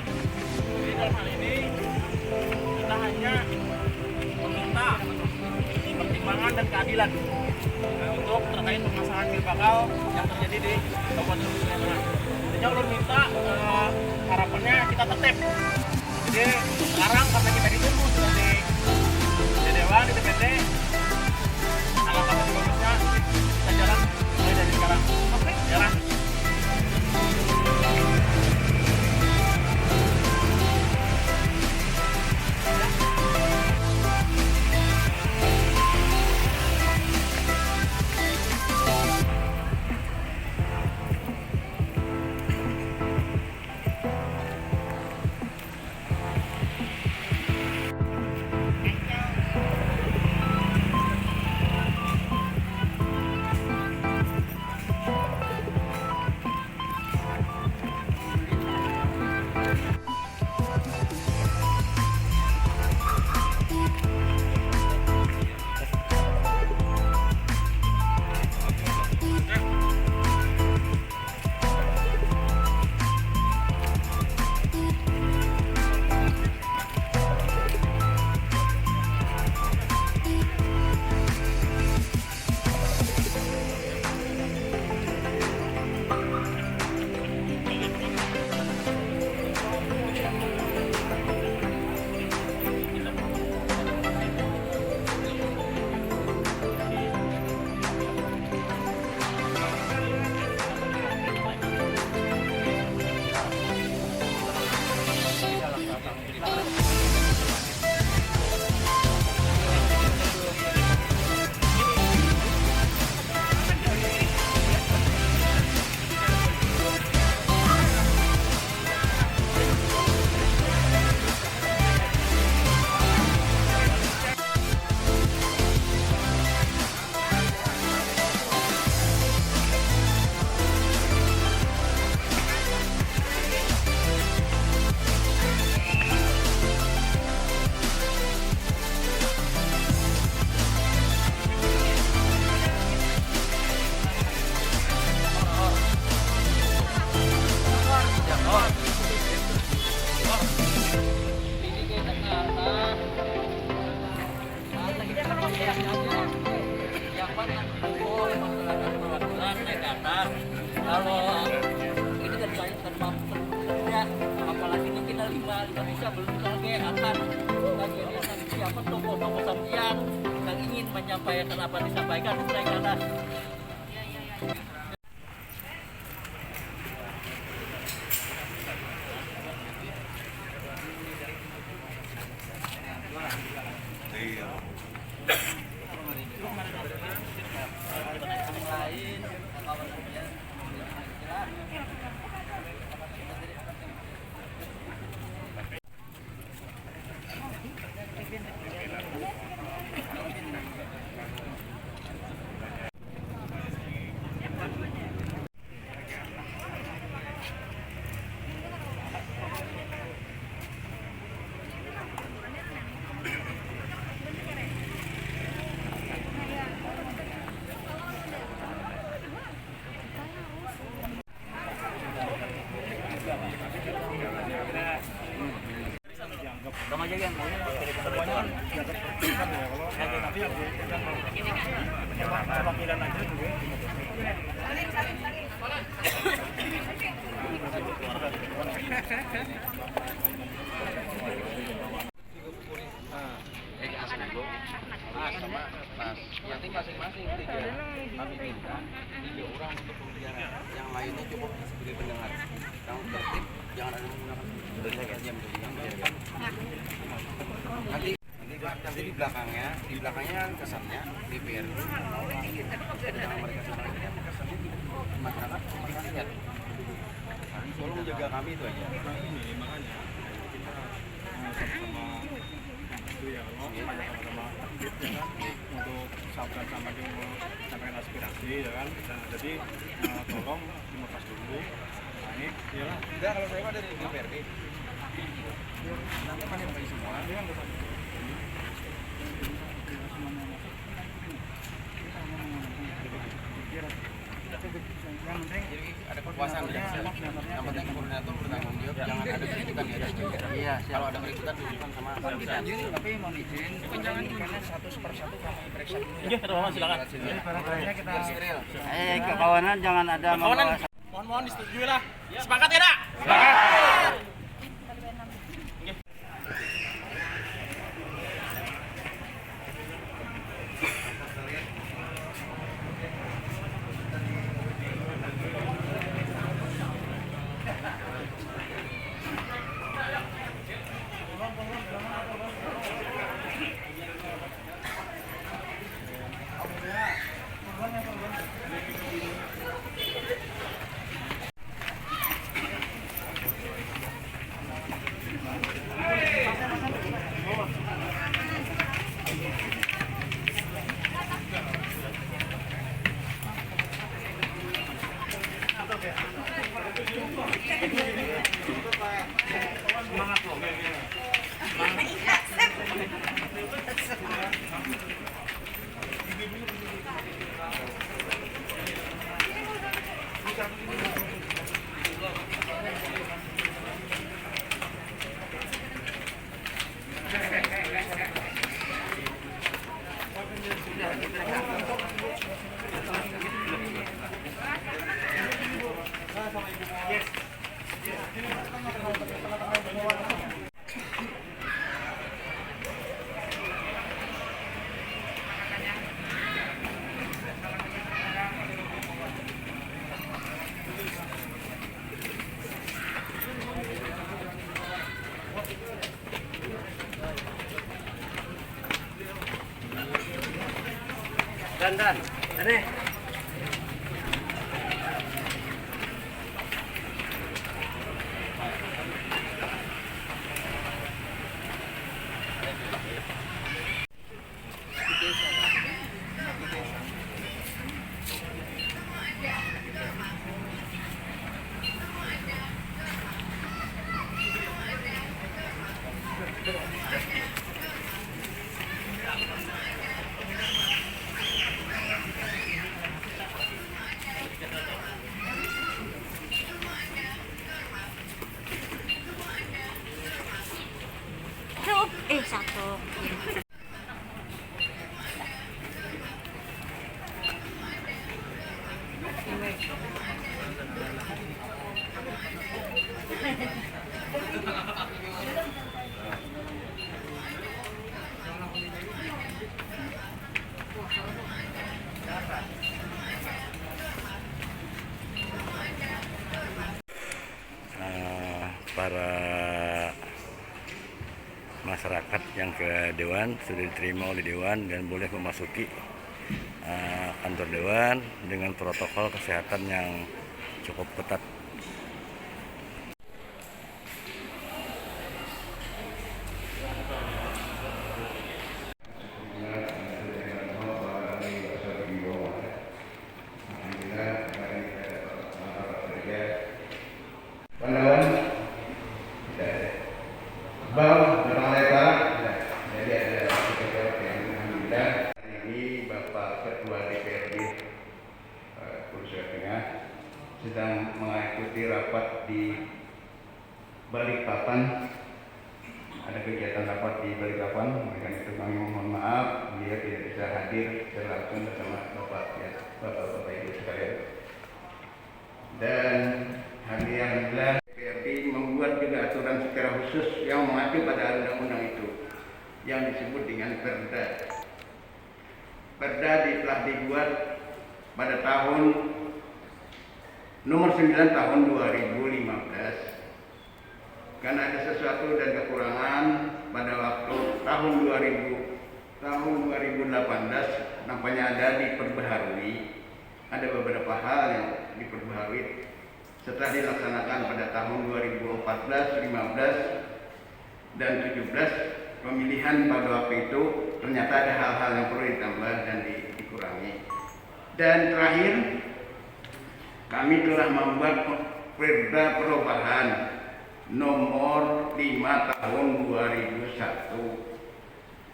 Jadi dalam hal ini kita hanya meminta ini pertimbangan dan keadilan untuk terkait permasalahan kiri bakal yang terjadi di Kabupaten Sungai Tengah. Intinya ulun minta harapannya kita tertib. Jadi sekarang karena kita ditunggu sudah di Dewan, di DPD, alangkah lebih bagusnya kita jalan mulai dari sekarang. Oke, jalan. Kalau ini kan banyak terpapar ya, apalagi mungkin lima bisa belum lagi akan siapa tokoh-tokoh sampian yang ingin menyampaikan apa disampaikan mulai karena sama aja yang semuanya kan tapi yang perwakilan aja juga sama nanti masing-masing kami minta 3 orang untuk pembicaraan, yang lainnya cukup sebagai pendengar. Yang tertib jangan ada menggunakan jam nanti di belakangnya kan kesannya DPR itu jangan mereka sebenarnya kesannya masyarakat lihat. Tolong jaga kami itu aja. ini makanya kita sama-sama itu ya sama-sama untuk sama yang menyampaikan aspirasi ya kan. Jadi tolong dilepas dulu. Nah ini iyalah. Enggak, kalau saya mah dari DPRD. Namanya yang baik semua. Jadi ada kekuasaan di dalam. Yang penting koordinator bertanggung jawab, jangan ada keributan ya. Iya, kalau ada keributan tunjukkan sama saya. Tapi mohon izin, karena satu persatu kami periksa dulu. Iya, Bapak silakan. Kita Steril. kekawanan jangan ada Kawanan, mohon disetujui lah. Sepakat ya, Dak? Sepakat. Dan, ini. Satu. Para masyarakat yang ke Dewan sudah diterima oleh Dewan dan boleh memasuki kantor Dewan dengan protokol kesehatan yang cukup ketat. Sedang mengikuti rapat di Balikpapan. Ada kegiatan rapat di Balikpapan, oleh karena itu kami mohon maaf dia tidak bisa hadir secara langsung bersama Bapak Ibu sekalian. Dan hari alhamdulillah DPRD membuat juga aturan secara khusus yang mengacu pada undang-undang itu yang disebut dengan Perda. Perda telah dibuat pada tahun nomor 9 tahun 2015. Karena ada sesuatu dan kekurangan pada waktu tahun 2018 nampaknya ada diperbaharui. Ada beberapa hal yang diperbaharui setelah dilaksanakan pada tahun 2014, 15 dan 17 pemilihan pada waktu itu ternyata ada hal-hal yang perlu ditambah dan dikurangi. Dan terakhir kami telah membuat Perda Perubahan nomor 5 tahun 2001.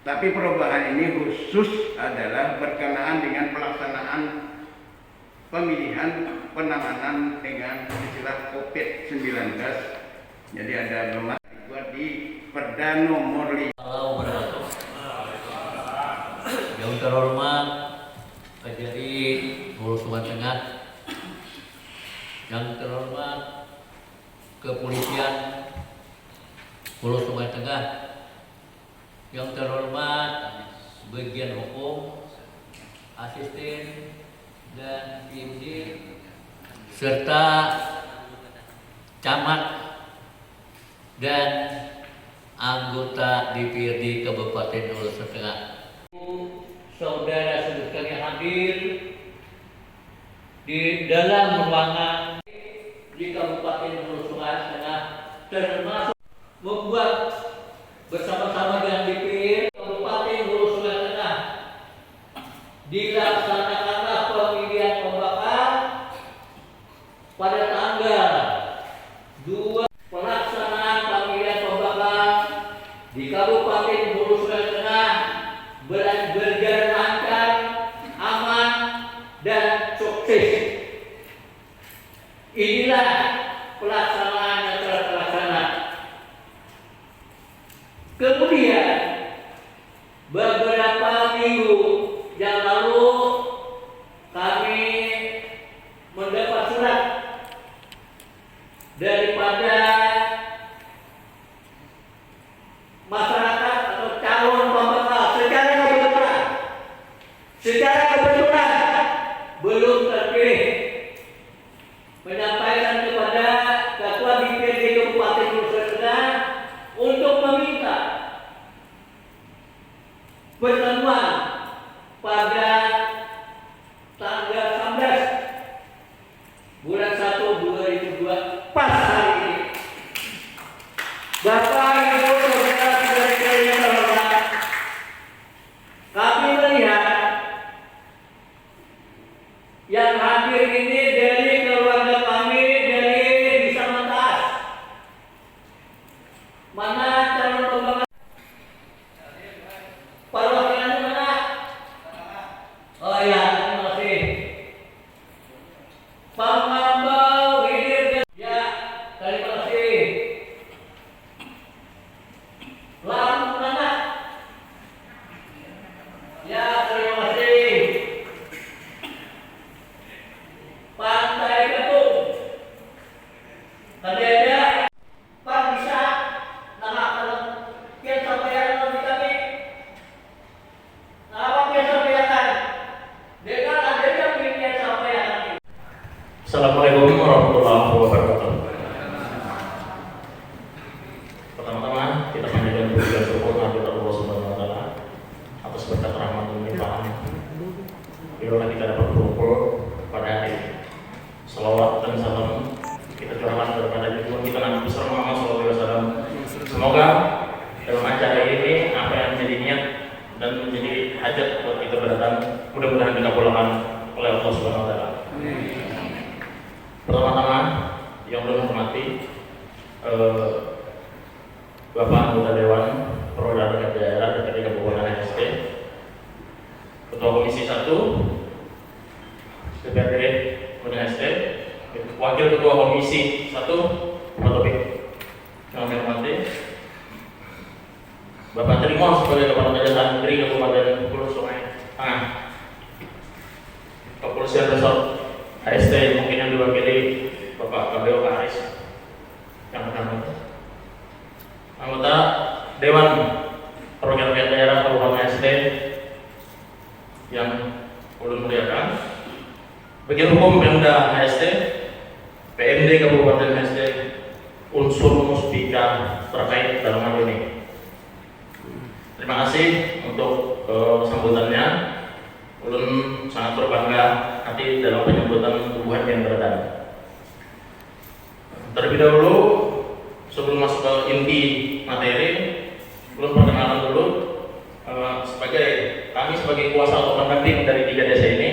Tapi perubahan ini khusus adalah berkenaan dengan pelaksanaan pemilihan penanganan dengan istilah COVID-19. Jadi ada lemah dibuat di Perda nomor 5. Yang terhormat Kejari Hulu Sungai Tengah, yang terhormat Kepolisian Hulu Sungai Tengah, yang terhormat bagian hukum, asisten dan tim serta camat dan anggota DPRD Kabupaten Hulu Sungai Tengah. Saudara-saudara sekalian hadir di dalam ruangan di Kabupaten Hulu Sungai Tengah, termasuk membuat bersama-sama dengan DPR Kabupaten Hulu Sungai Tengah dilaksanakanlah pemilihan pembakar pada tanggal 2 pelaksanaan pemilihan pembakar di Kabupaten Hulu Sungai Tengah berjalan lancar, aman, dan sukses. Inilah pelaksanaan yang telah terlaksana. Kemudian beberapa minggu yang lalu kami mendapat surat daripada masyarakat atau calon pembakar secara kebetulan belum terpilih, menyampaikan kepada Ketua DPRD Kabupaten Hulu Sungai Tengah untuk meminta pertemuan pada tanggal 19 bulan 1 2002 pas hari ini. Bapak Ibu saudara-saudara yang terhormat, kami melihat yang hadir ini dari keluarga kami dari Desa Mantas. Mana calon pembakar? Perwakilannya mana? Oh ya, terima kasih. Pak Mambau Hidir. Ya, terima kasih. Lalu mana? Ya, terima kasih. Pantai Ketung. Tadi ada Pak bisa kalau kian sampaikan nanti kami. Apa kian sampaikan? Dengan adanya kian sampaikan. Assalamualaikum warahmatullahi wabarakatuh. Pertama-tama kita panjatkan puji dan syukur kehadirat Allah Subhanahu wa taala atas berkat rahmat dan limpahan bila kita dapat berkumpul pada hari ini. Salawat dan salam kita curahkan kepada Tuhan kita Nabi besar Muhammad SAW. Semoga dalam acara ini apa yang menjadi niat dan menjadi hajat buat kita berdatang mudah-mudahan dikabulkan oleh Allah Subhanahu wa taala. Pertama-tama yang belum menghormati Bapak Anggota Dewan Perwakilan Daerah DPRD Kabupaten HST, Ketua Komisi 1 DPRD Kabupaten HST, Wakil Ketua Komisi 1 Pak Topik. Yang kami hormati Bapak Trimon sebagai Kepala Kejaksaan Negeri Kabupaten Hulu Sungai Tengah, Kepolisian Resort HST mungkin yang diwakili Bapak KBO Karis yang pertama, anggota Dewan Perwakilan Daerah Kabupaten HST yang ulun muliakan, bagian hukum Pemda HST, PMD Kabupaten HST, unsur muspika terkait dalam hal ini. Terima kasih untuk sambutannya. Ulun sangat berbangga hati dalam penyambutan tubuhan yang berada. Terlebih dahulu, sebelum masuk ke inti materi, ulun perkenalan dulu kami sebagai kuasa atau pendamping dari 3 desa ini.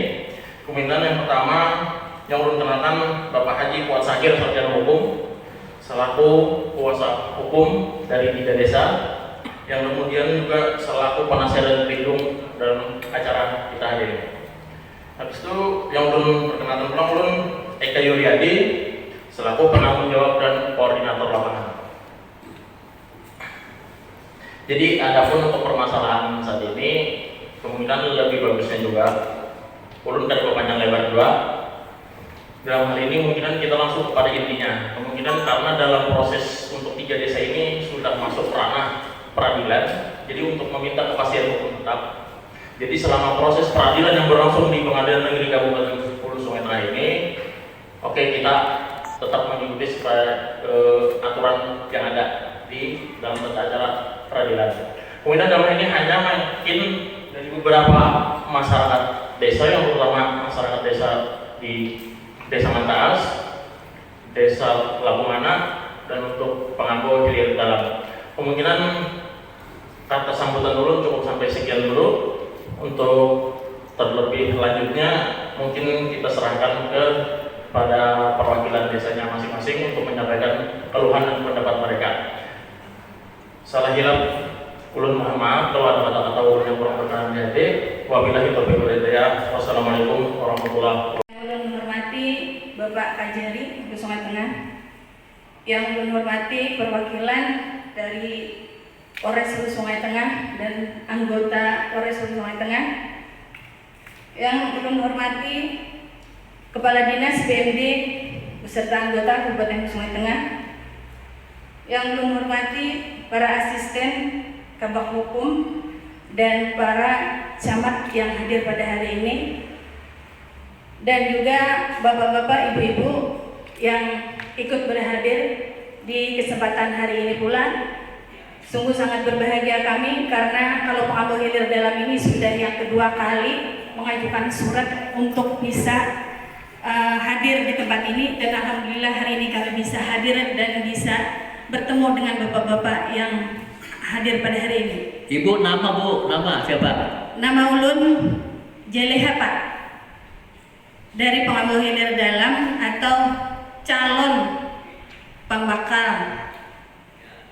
Kemintaan yang pertama yang ulun kenalkan Bapak Haji Fuad Sakir, sarjana hukum, selaku kuasa hukum dari 3 desa, yang kemudian juga selaku penasihat dan pelindung dalam acara kita hari ini. Habis itu yang belum perkenalkan pulang, ulun Eka Yuryadi selaku penanggung jawab dan koordinator lapangan. Jadi adapun untuk permasalahan saat ini kemungkinan lebih bagusnya juga ulun dari panjang lebar 2. Dalam hal ini kemungkinan kita langsung kepada intinya. Kemungkinan karena dalam proses untuk 3 desa ini sudah masuk ranah peradilan, jadi untuk meminta kepastian hukum tetap. Jadi selama proses peradilan yang berlangsung di Pengadilan Negeri Kabupaten Hulu Sungai Tengah ini, oke, kita tetap mengikuti aturan yang ada di dalam tata acara peradilan. Kemudian dalam ini hanya mungkin dari beberapa masyarakat desa, yang terutama masyarakat desa di Desa Mantaas, Desa Labungana, dan untuk Pengambo Hilir Dalam. Kemungkinan kata sambutan dulu cukup sampai sekian dulu. Untuk terlebih lanjutnya mungkin kita serahkan pada perwakilan desanya masing-masing untuk menyampaikan keluhan dan pendapat mereka. Salah hilap ulun mohon maaf kalau ada kata-kata ulun yang kurang berkenan di hati. Wabillahi taufiq wal hidayah. Wassalamualaikum warahmatullahi wabarakatuh. Yang ulun hormati Bapak Kajari Hulu Sungai Tengah, yang ulun hormati perwakilan dari Polres Hulu Sungai Tengah dan anggota Polres Hulu Sungai Tengah, yang ulun hormati Kepala Dinas BMD beserta anggota Kabupaten Hulu Sungai Tengah, yang ulun hormati para asisten Kabak Hukum dan para camat yang hadir pada hari ini, dan juga bapak-bapak, ibu-ibu yang ikut berhadir di kesempatan hari ini pula. Sungguh sangat berbahagia kami karena kalau Pengambo Hilir Dalam ini sudah yang kedua kali mengajukan surat untuk bisa hadir di tempat ini, dan alhamdulillah hari ini kami bisa hadir dan bisa bertemu dengan bapak-bapak yang hadir pada hari ini. Ibu, nama siapa? Nama ulun Jeleha Pak, dari Pengambo Hilir Dalam atau calon pembakal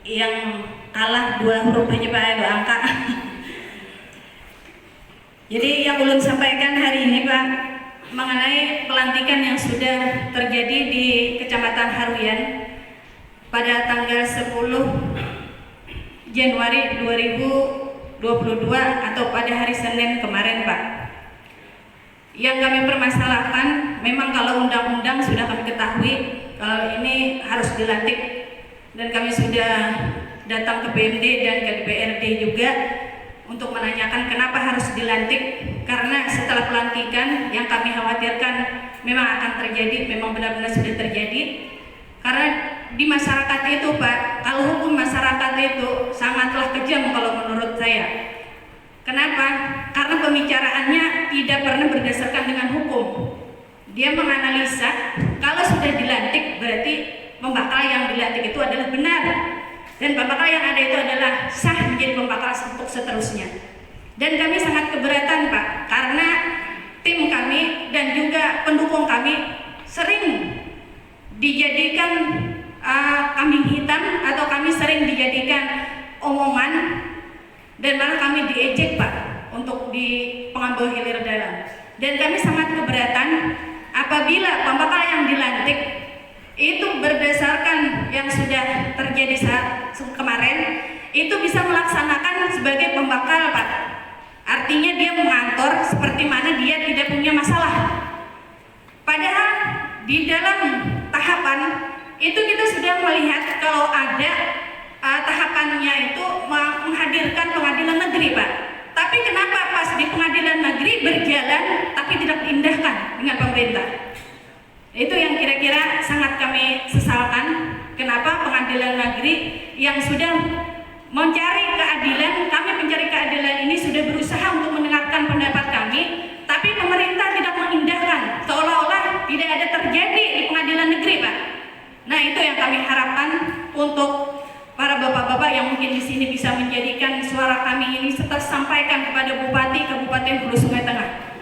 yang kalah 2 huruf aja Pak, 2 angka. Jadi yang ulun sampaikan hari ini Pak mengenai pelantikan yang sudah terjadi di Kecamatan Haruyan pada tanggal 10 Januari 2022 atau pada hari Senin kemarin Pak. Yang kami permasalahkan, memang kalau undang-undang sudah kami ketahui kalau ini harus dilantik, dan kami sudah datang ke BMD dan ke DPRD juga untuk menanyakan kenapa harus dilantik, karena setelah pelantikan yang kami khawatirkan memang akan terjadi, memang benar-benar sudah terjadi. Karena di masyarakat itu Pak, kalau hukum masyarakat itu sangatlah kejam kalau menurut saya. Kenapa? Karena pembicaraannya tidak pernah berdasarkan dengan hukum. Dia menganalisa kalau sudah dilantik berarti pembakal yang dilantik itu adalah benar, dan pembakal yang ada itu adalah sah menjadi pembakal untuk seterusnya. Dan kami sangat keberatan Pak, karena tim kami dan juga pendukung kami sering dijadikan kambing hitam, atau kami sering dijadikan omongan, dan malah kami diejek Pak untuk di Pengambo Hilir Dalam. Dan kami sangat keberatan apabila pembakal yang dilantik itu berdasarkan yang sudah terjadi saat kemarin itu bisa melaksanakan sebagai pembakal Pak. Artinya dia mengantor seperti mana dia tidak punya masalah. Padahal di dalam tahapan itu kita sudah melihat kalau ada tahapannya itu menghadirkan pengadilan negeri Pak. Tapi kenapa pas di pengadilan negeri berjalan tapi tidak diindahkan dengan pemerintah? Itu yang kira-kira sangat kami sesalkan. Kenapa pengadilan negeri yang sudah mencari keadilan, kami mencari keadilan ini sudah berusaha untuk mendengarkan pendapat kami, tapi pemerintah tidak mengindahkan, seolah-olah tidak ada terjadi di pengadilan negeri Pak. Nah itu yang kami harapkan untuk para bapak-bapak yang mungkin di sini bisa menjadikan suara kami ini tersampaikan kepada Bupati Kabupaten Hulu Sungai Tengah,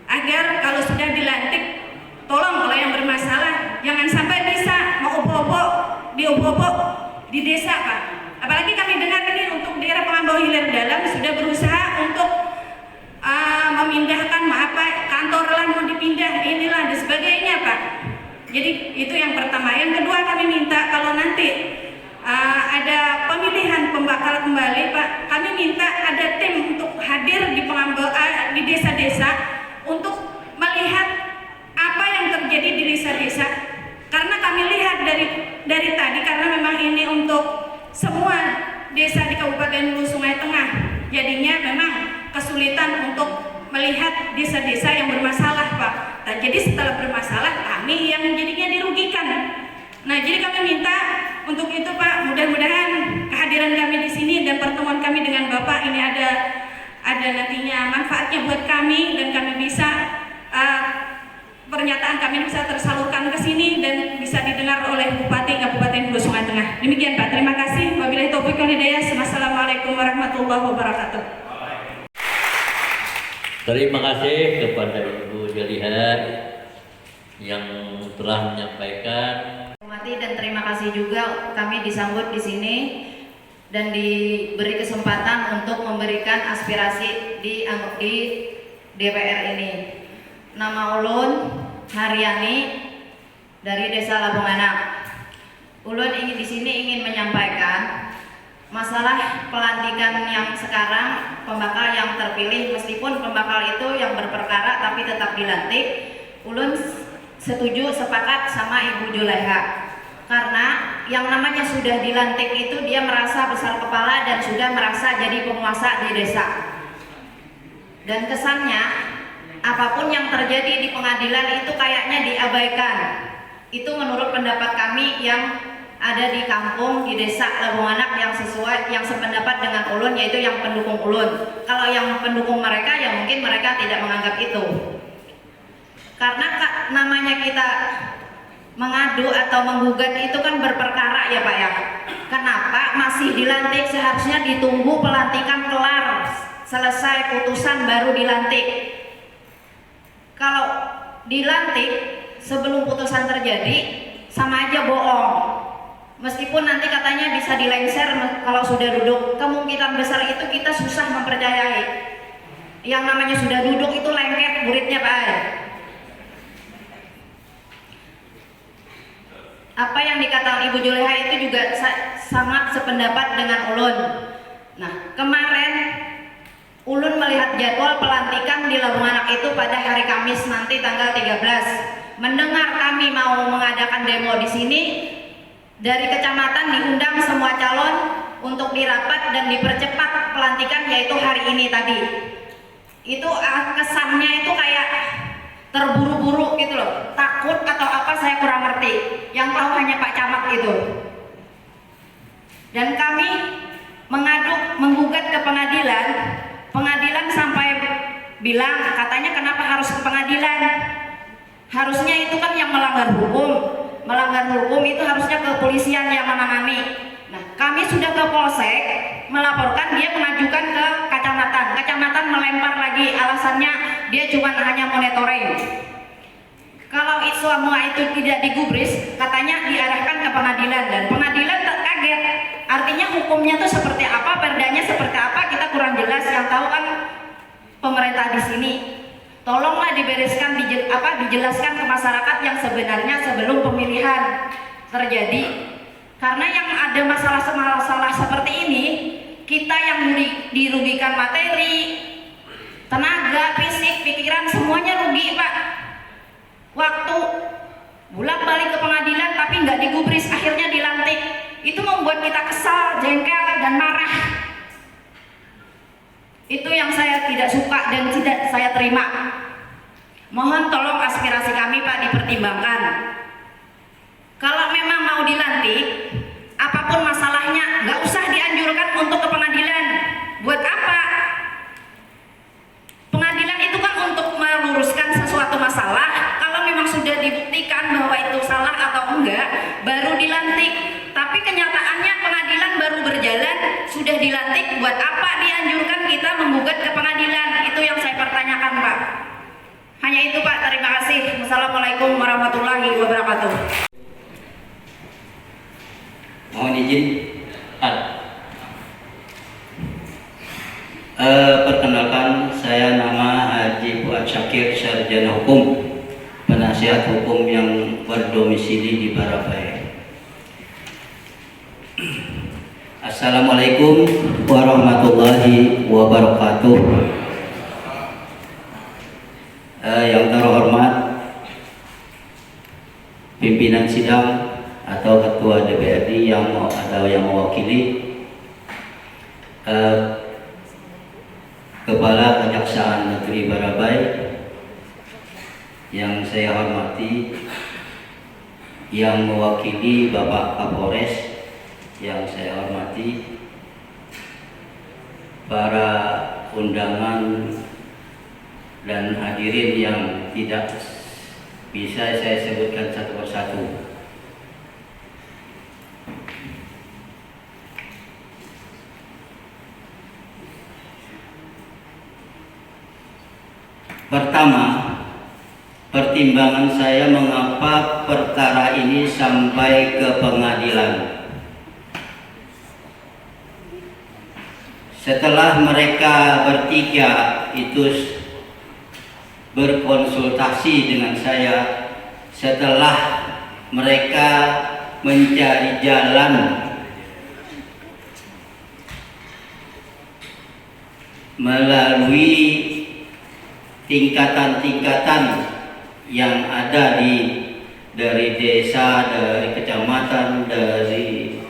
agar kalau sudah dilantik, tolong kalau yang bermasalah jangan sampai bisa mau diobok-obok di desa Pak. Apalagi kami dengar ini untuk daerah Pengambo Hilir Dalam sudah berusaha untuk memindahkan kantor lah mau dipindah inilah dan sebagainya Pak. Jadi itu yang pertama. Yang kedua, kami minta kalau nanti ada pemilihan pembakal kembali, Pak, kami minta ada tim untuk hadir di desa-desa untuk melihat apa yang terjadi di desa-desa. Karena kami lihat dari tadi, karena memang ini untuk semua desa di Kabupaten Hulu Sungai Tengah, jadinya memang kesulitan untuk melihat desa-desa yang bermasalah, Pak. Nah, jadi setelah bermasalah, kami yang jadinya dirugikan. Nah, jadi kami minta untuk itu, Pak, mudah-mudahan kehadiran kami di sini dan pertemuan kami dengan Bapak ini ada nantinya manfaatnya buat kami, dan kami bisa pernyataan kami bisa tersalurkan ke sini dan bisa didengar oleh Bupati Kabupaten Hulu Sungai Tengah. Demikian, Pak. Terima kasih. Wabillahi taufiq wal hidayah. Wassalamualaikum warahmatullahi wabarakatuh. Terima kasih kepada Ibu Jaliha yang telah menyampaikan. Dan terima kasih juga kami disambut di sini dan diberi kesempatan untuk memberikan aspirasi di DPR ini. Nama ulun Haryani dari Desa Labunganak. Ulun di sini ingin menyampaikan masalah pelantikan yang sekarang pembakal yang terpilih, meskipun pembakal itu yang berperkara tapi tetap dilantik. Ulun setuju, sepakat sama Ibu Juleha. Karena yang namanya sudah dilantik itu dia merasa besar kepala dan sudah merasa jadi penguasa di desa. Dan kesannya apapun yang terjadi di pengadilan itu kayaknya diabaikan. Itu menurut pendapat kami yang ada di kampung, di desa Labunganak, yang sesuai, yang sependapat dengan ulun, yaitu yang pendukung ulun. Kalau yang pendukung mereka, ya mungkin mereka tidak menganggap itu. Karena namanya kita mengadu atau menggugat itu kan berperkara ya Pak ya. Kenapa masih dilantik? Seharusnya ditunggu pelantikan kelar, selesai putusan baru dilantik. Kalau dilantik sebelum putusan terjadi, sama aja bohong. Meskipun nanti katanya bisa dilengser kalau sudah duduk, kemungkinan besar itu kita susah mempercayai. Yang namanya sudah duduk itu lengket muridnya Pak. Apa yang dikatakan Ibu Juleha itu juga sangat sependapat dengan ulun. Nah, kemarin ulun melihat jadwal pelantikan di Labunganak itu pada hari Kamis nanti tanggal 13. Mendengar kami mau mengadakan demo di sini, dari kecamatan diundang semua calon untuk dirapat dan dipercepat pelantikan, yaitu hari ini tadi. Itu kesannya itu kayak terburu-buru gitu loh, takut atau apa saya kurang ngerti. Yang tahu hanya Pak Camat itu. Dan kami menggugat ke pengadilan. Pengadilan sampai bilang katanya kenapa harus ke pengadilan? Harusnya itu kan yang melanggar hukum. Melanggar hukum itu harusnya kepolisian yang menangani. Nah, kami sudah ke polsek melaporkan, dia mengajukan ke kecamatan. Kecamatan melempar lagi, alasannya dia cuma hanya monitoring. Kalau semua itu tidak digubris, katanya diarahkan ke pengadilan, dan pengadilan kaget. Artinya hukumnya itu seperti apa, perdanya seperti apa, kita kurang jelas. Yang tahu kan pemerintah di sini. Tolonglah dibereskan, dijelaskan ke masyarakat yang sebenarnya sebelum pemilihan terjadi. Karena yang ada masalah seperti ini, kita yang dirugikan materi, tenaga, fisik, pikiran, semuanya rugi Pak. Waktu bolak-balik ke pengadilan tapi nggak digubris, akhirnya dilantik. Itu membuat kita kesal, jengkel, dan marah. Itu yang saya tidak suka dan tidak saya terima. Mohon tolong aspirasi kami Pak dipertimbangkan. Kalau memang mau dilantik, apapun masalahnya, nggak usah dianjurkan untuk ke pengadilan. Buat apa? Pengadilan itu kan untuk meluruskan sesuatu masalah. Kalau memang sudah dibuktikan bahwa itu salah atau enggak, baru dilantik. Tapi kenyataannya pengadilan baru berjalan, sudah dilantik. Buat apa dianjurkan kita menggugat ke pengadilan? Itu yang saya pertanyakan Pak. Hanya itu Pak, terima kasih. Wassalamualaikum warahmatullahi wabarakatuh. Mohon izin. Perkenalkan, saya nama Haji Fuad Syakir, sarjana hukum, penasihat hukum yang berdomisili di Barabai. Assalamualaikum warahmatullahi wabarakatuh. Yang terhormat pimpinan sidang atau ketua DPRD yang mewakili, Kepala Kejaksaan Negeri Barabai yang saya hormati, yang mewakili Bapak Kapolres yang saya hormati, para undangan dan hadirin yang tidak bisa saya sebutkan satu persatu. Pertama, pertimbangan saya mengapa perkara ini sampai ke pengadilan. Setelah mereka bertiga itu berkonsultasi dengan saya, setelah mereka mencari jalan melalui tingkatan-tingkatan yang ada dari desa, dari kecamatan, dari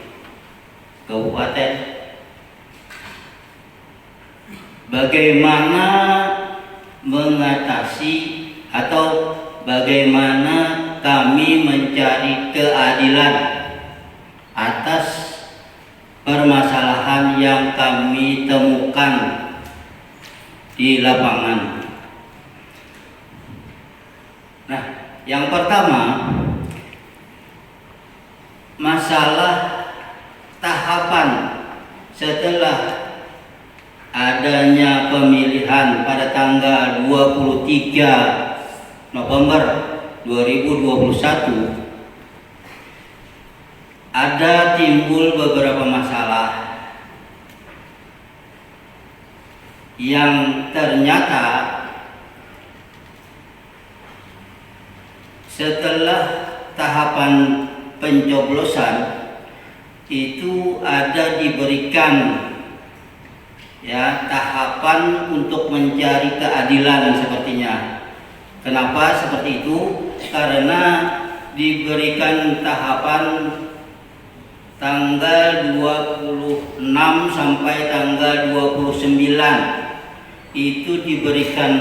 kabupaten, bagaimana mengatasi atau bagaimana kami mencari keadilan atas permasalahan yang kami temukan di lapangan. Nah, yang pertama, masalah tahapan setelah adanya pemilihan pada tanggal 23 November 2021, ada timbul beberapa masalah yang ternyata setelah tahapan pencoblosan itu ada diberikan tahapan untuk mencari keadilan sepertinya. Kenapa seperti itu? Karena diberikan tahapan tanggal 26 sampai tanggal 29, itu diberikan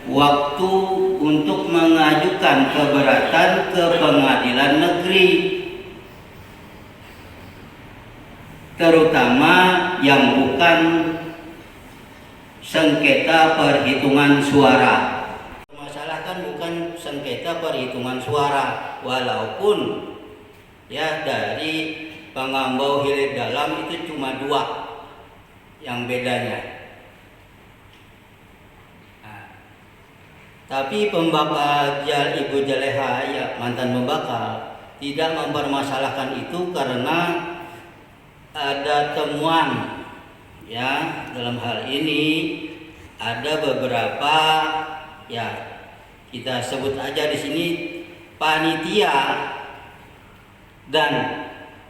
waktu untuk mengajukan keberatan ke pengadilan negeri, terutama yang bukan sengketa perhitungan suara. Permasalahan bukan sengketa perhitungan suara, walaupun dari Pangambau Hilir Dalam itu cuma 2 yang bedanya. Tapi pembakar Ibu Jaleha, mantan pembakar, tidak mempermasalahkan itu karena ada temuan dalam hal ini ada beberapa kita sebut aja di sini panitia dan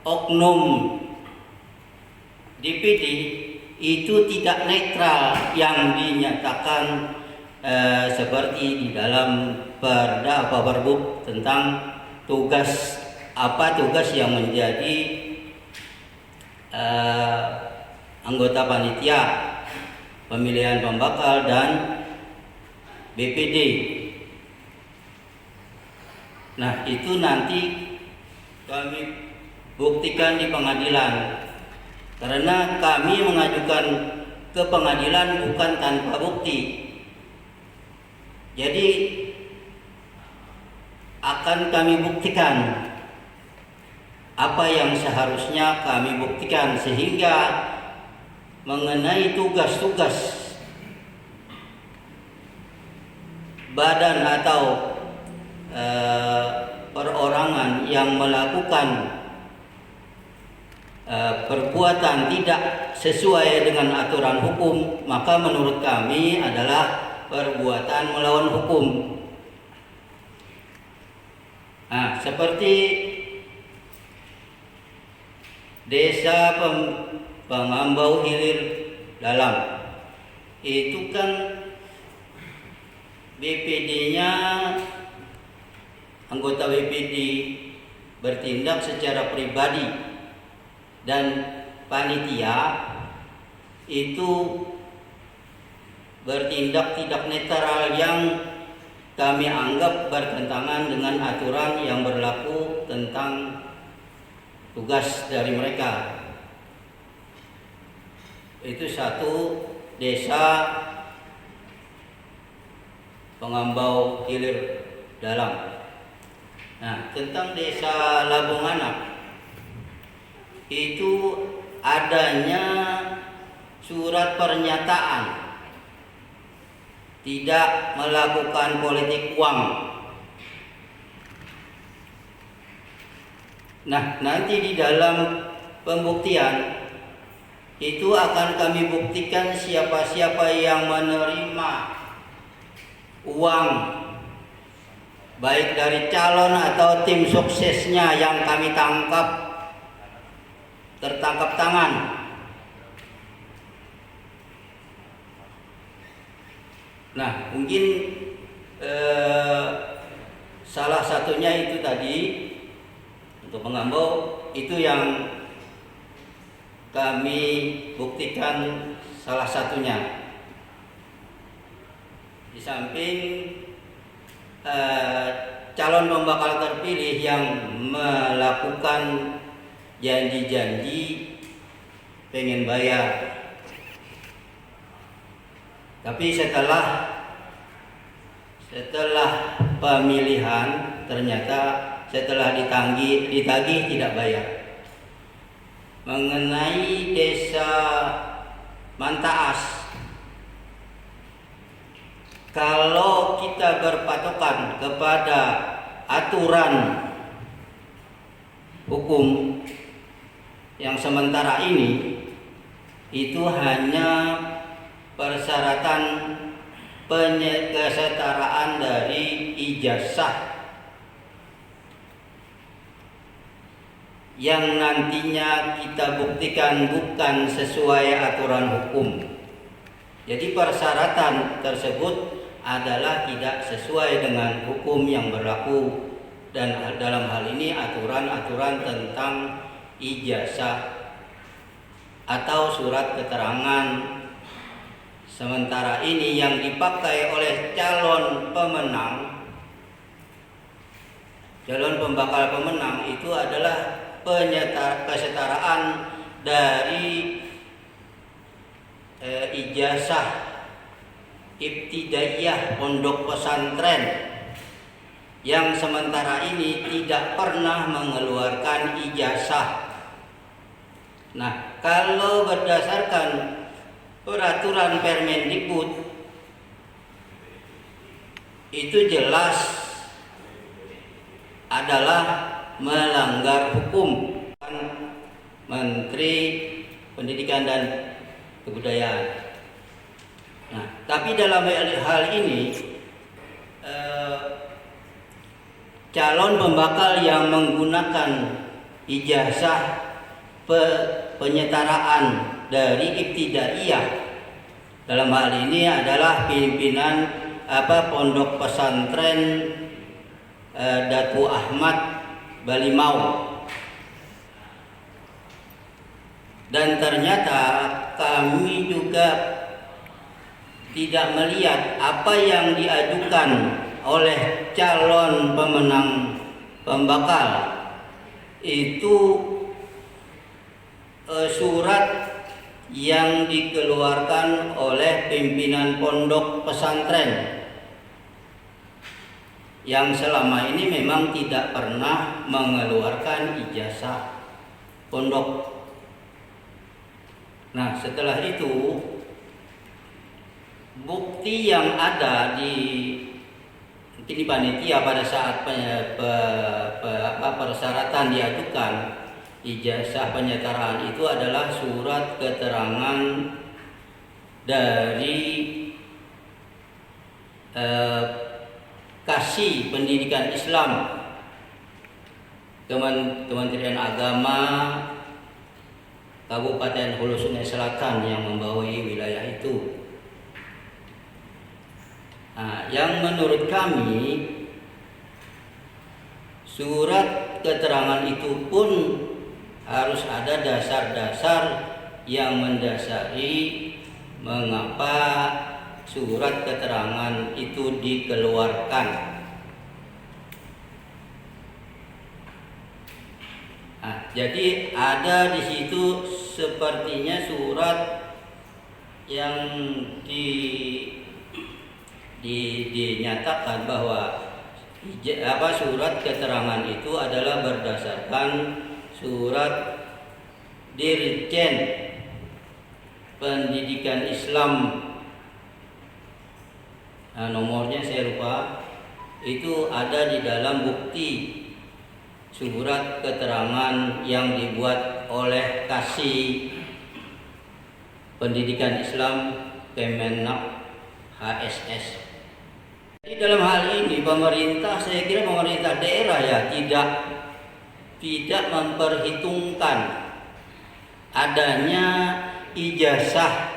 oknum DPD itu tidak netral yang dinyatakan seperti di dalam Perda atau Perbuk tentang tugas yang menjadi anggota panitia pemilihan pembakal dan BPD. Nah, itu nanti kami buktikan di pengadilan, karena kami mengajukan ke pengadilan bukan tanpa bukti. Jadi akan kami buktikan apa yang seharusnya kami buktikan, sehingga mengenai tugas-tugas badan atau perorangan yang melakukan perbuatan tidak sesuai dengan aturan hukum, maka menurut kami adalah perbuatan melawan hukum. Nah, seperti desa Pengambau Hilir Dalam, itu kan BPD-nya, anggota BPD bertindak secara pribadi dan panitia itu bertindak tidak netral yang kami anggap bertentangan dengan aturan yang berlaku tentang tugas dari mereka. Itu satu desa Pengambau Hilir Dalam. Nah, tentang desa Labung Anak itu adanya surat pernyataan tidak melakukan politik uang. Nah, nanti di dalam pembuktian itu akan kami buktikan siapa-siapa yang menerima uang, baik dari calon atau tim suksesnya yang kami tertangkap tangan. Nah, mungkin salah satunya itu tadi untuk Pengambau itu yang kami buktikan salah satunya. Di samping calon pembakal terpilih yang melakukan janji-janji pengen bayar, tapi setelah pemilihan ternyata setelah ditagih tidak bayar. Mengenai desa Mantaas, kalau kita berpatokan kepada aturan hukum yang sementara ini, itu hanya persyaratan kesetaraan dari ijazah yang nantinya kita buktikan bukan sesuai aturan hukum. Jadi persyaratan tersebut adalah tidak sesuai dengan hukum yang berlaku, dan dalam hal ini aturan-aturan tentang ijazah atau surat keterangan sementara ini yang dipakai oleh calon pembakal pemenang itu adalah kesetaraan dari ijazah ibtidaiyah pondok pesantren yang sementara ini tidak pernah mengeluarkan ijazah. Nah, kalau berdasarkan peraturan Permendikbud itu jelas adalah melanggar hukum. Menteri Pendidikan dan Kebudayaan. Nah, tapi dalam hal ini calon pembakal yang menggunakan ijazah penyetaraan dari ibtidaiyah dalam hal ini adalah pimpinan pondok pesantren Datu Ahmad Balimau. Dan ternyata kami juga tidak melihat apa yang diajukan oleh calon pemenang pembakal itu surat yang dikeluarkan oleh pimpinan pondok pesantren yang selama ini memang tidak pernah mengeluarkan ijazah pondok. Nah, setelah itu bukti yang ada di panitia pada saat persyaratan diajukan ijazah penyetaraan itu adalah surat keterangan dari Kasih Pendidikan Islam Kementerian Agama Kabupaten Hulu Sungai Selatan yang membawahi wilayah itu. Nah, yang menurut kami surat keterangan itu pun harus ada dasar-dasar yang mendasari mengapa surat keterangan itu dikeluarkan. Nah, jadi ada di situ sepertinya surat yang dinyatakan bahwa surat keterangan itu adalah berdasarkan surat Dirjen Pendidikan Islam, nah, nomornya saya lupa, itu ada di dalam bukti surat keterangan yang dibuat oleh Kasih Pendidikan Islam Kemenak HSS. Di dalam hal ini pemerintah, saya kira pemerintah daerah ya tidak memperhitungkan adanya ijazah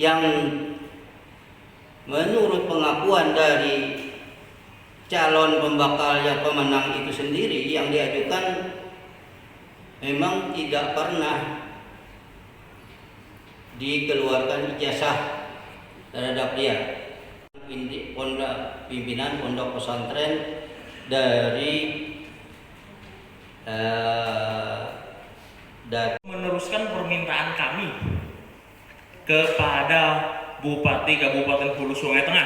yang menurut pengakuan dari calon pembakalnya pemenang itu sendiri yang diajukan memang tidak pernah dikeluarkan ijazah terhadap dia. Pimpinan pondok pesantren dari meneruskan permintaan kami kepada Bupati Kabupaten Hulu Sungai Tengah,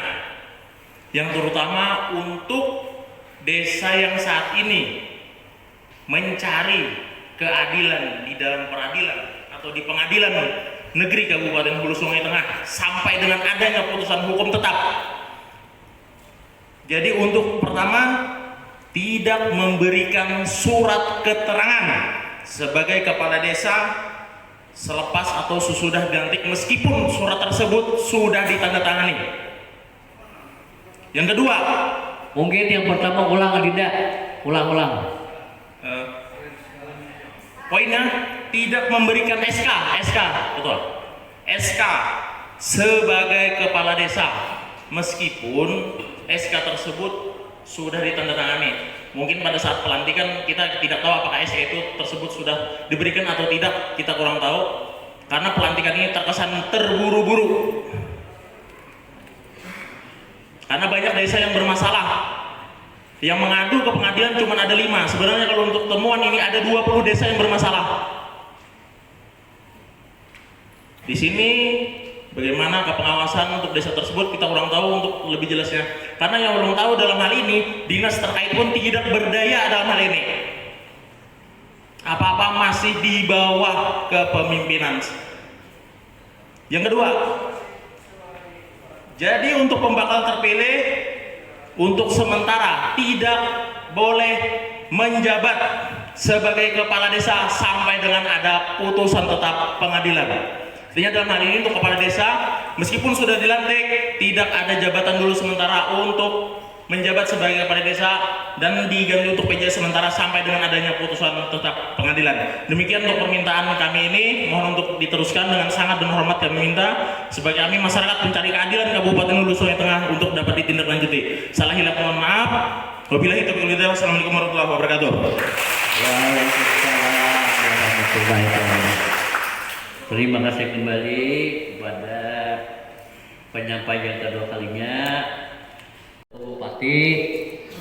yang terutama untuk desa yang saat ini mencari keadilan di dalam peradilan atau di pengadilan negeri Kabupaten Hulu Sungai Tengah sampai dengan adanya putusan hukum tetap. Jadi untuk pertama, tidak memberikan surat keterangan sebagai kepala desa selepas atau sesudah dilantik meskipun surat tersebut sudah ditandatangani. Yang kedua, Mungkin yang pertama ulang Adinda, ulang. Poinnya tidak memberikan SK, betul. SK sebagai kepala desa meskipun SK tersebut sudah ditandatangani. Mungkin pada saat pelantikan kita tidak tahu apakah SK itu tersebut sudah diberikan atau tidak, kita kurang tahu karena pelantikan ini terkesan terburu-buru. Karena banyak desa yang bermasalah, yang mengadu ke pengadilan cuma ada 5. Sebenarnya kalau untuk temuan ini ada 20 desa yang bermasalah. Di sini bagaimana kepengawasan untuk desa tersebut kita kurang tahu untuk lebih jelasnya. Karena yang belum tahu dalam hal ini, dinas terkait pun tidak berdaya dalam hal ini. Apa-apa masih di bawah kepemimpinan. Yang kedua, jadi untuk pembakal terpilih untuk sementara tidak boleh menjabat sebagai kepala desa sampai dengan ada putusan tetap pengadilan. Artinya dalam hal ini untuk kepala desa meskipun sudah dilantik tidak ada jabatan dulu sementara untuk menjabat sebagai kepala desa dan diganti untuk PJ sementara sampai dengan adanya putusan tetap pengadilan. Demikian untuk permintaan kami ini, mohon untuk diteruskan dengan sangat dan hormat kami minta sebagai kami masyarakat pencari keadilan Kabupaten Hulu Sungai Tengah untuk dapat ditindaklanjuti. Salah hilaf mohon maaf. Wabillahi taufiq wal hidayah. Wassalamualaikum warahmatullahi wabarakatuh. Waalaikumsalam warahmatullahi wabarakatuh. Terima kasih kembali kepada penyampaian yang kedua kalinya. Bupati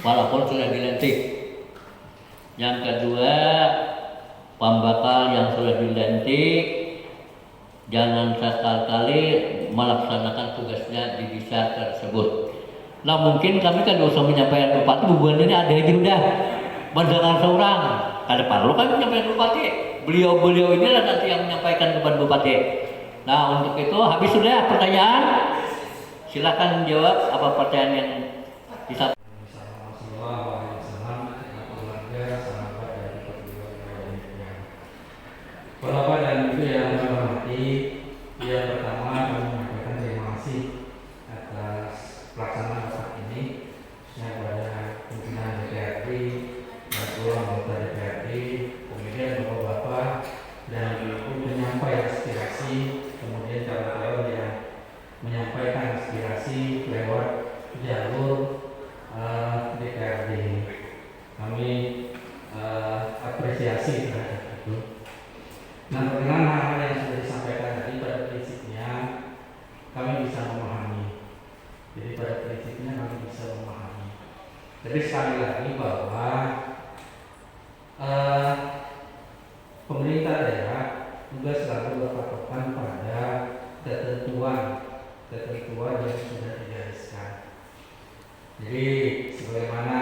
walaupun sudah dilantik. Yang kedua, pembakal yang sudah dilantik jangan sekali-kali melaksanakan tugasnya di desa tersebut. Nah mungkin kami kan usah menyampaikan bupati, bubuan ini ada aja udah mendengar seorang. Kada perlu kami menyampaikan bupati. Beliau inilah nanti yang menyampaikan kepada bupati. Nah untuk itu habis sudah pertanyaan. Silakan jawab apa pertanyaan yang bisa. Bapak dan Ibu yang saya hormati, yang pertama kami menyampaikan terima kasih atas pelaksanaan saat ini, khususnya kepada pimpinan DPRD, Ketua anggota DPRD, kemudian bapak-bapak dan ibu menyampaikan aspirasi, kemudian calon-calon yang menyampaikan aspirasi lewat jalur DPRD. Kami apresiasi terhadap itu. Nah, berkenaan hal-hal yang sudah disampaikan tadi, pada prinsipnya kami bisa memahami. Jadi pada prinsipnya kami bisa memahami. Jadi sekali lagi bahwa pemerintah daerah juga selalu berpatokan pada ketentuan yang sudah digariskan. Jadi sebagaimana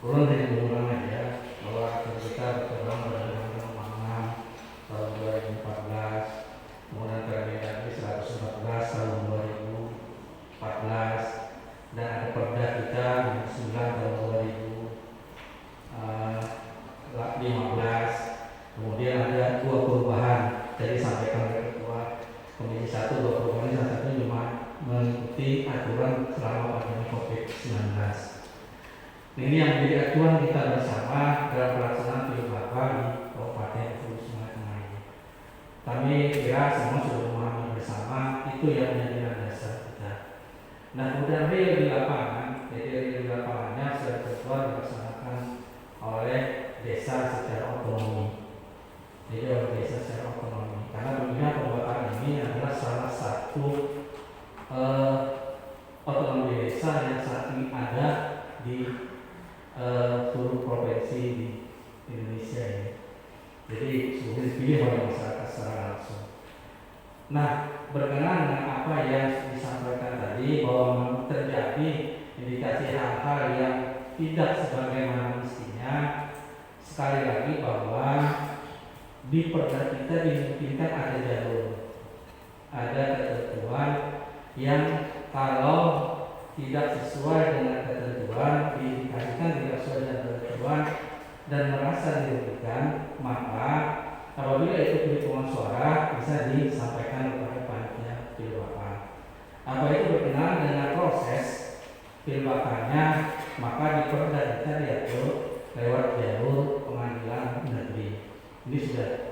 turun dari undang aja bahwa kita berpegang pada Undang-Undang tahun 2014, kemudian Permendagri 114 tahun 2014, dan ada Perda kita 9 tahun 2015. Kemudian ada 2 perubahan. Jadi sampaikan oleh Ketua Komisi 1, 2 perubahan ini salah satunya cuma mengikuti aturan selama pandemi COVID-19. Ini yang menjadi acuan kita bersama dalam pelaksanaan pilkada di Kabupaten Hulu Sungai Tengah ini. Kami kira semua sudah memahami bersama itu yang menjadi dasar kita. Nah, kemudian real di lapangan, jadi real di lapangannya secara virtual dilaksanakan oleh desa secara otonomi. Jadi oleh desa secara otonomi. Karena tentunya pembuatan ini adalah salah satu otonomi desa yang saat ini ada di seluruh provinsi di Indonesia ini. Jadi sudah dipilih oleh masyarakat secara langsung. Nah, berkenaan dengan apa yang disampaikan tadi bahwa terjadi indikasi hal-hal yang tidak sebagaimana mestinya, sekali lagi bahwa di perda kita dimungkinkan ada jalur, ada ketentuan yang kalau tidak sesuai dengan ketentuan, diindikasikan tidak sesuai dengan ketentuan dan merasa dirugikan, maka apabila itu perhitungan suara bisa disampaikan kepada panitia pilbakan. Apa itu berkenaan dengan proses pilbakannya, maka di perda kita diatur lewat jalur pengadilan negeri. Ini sudah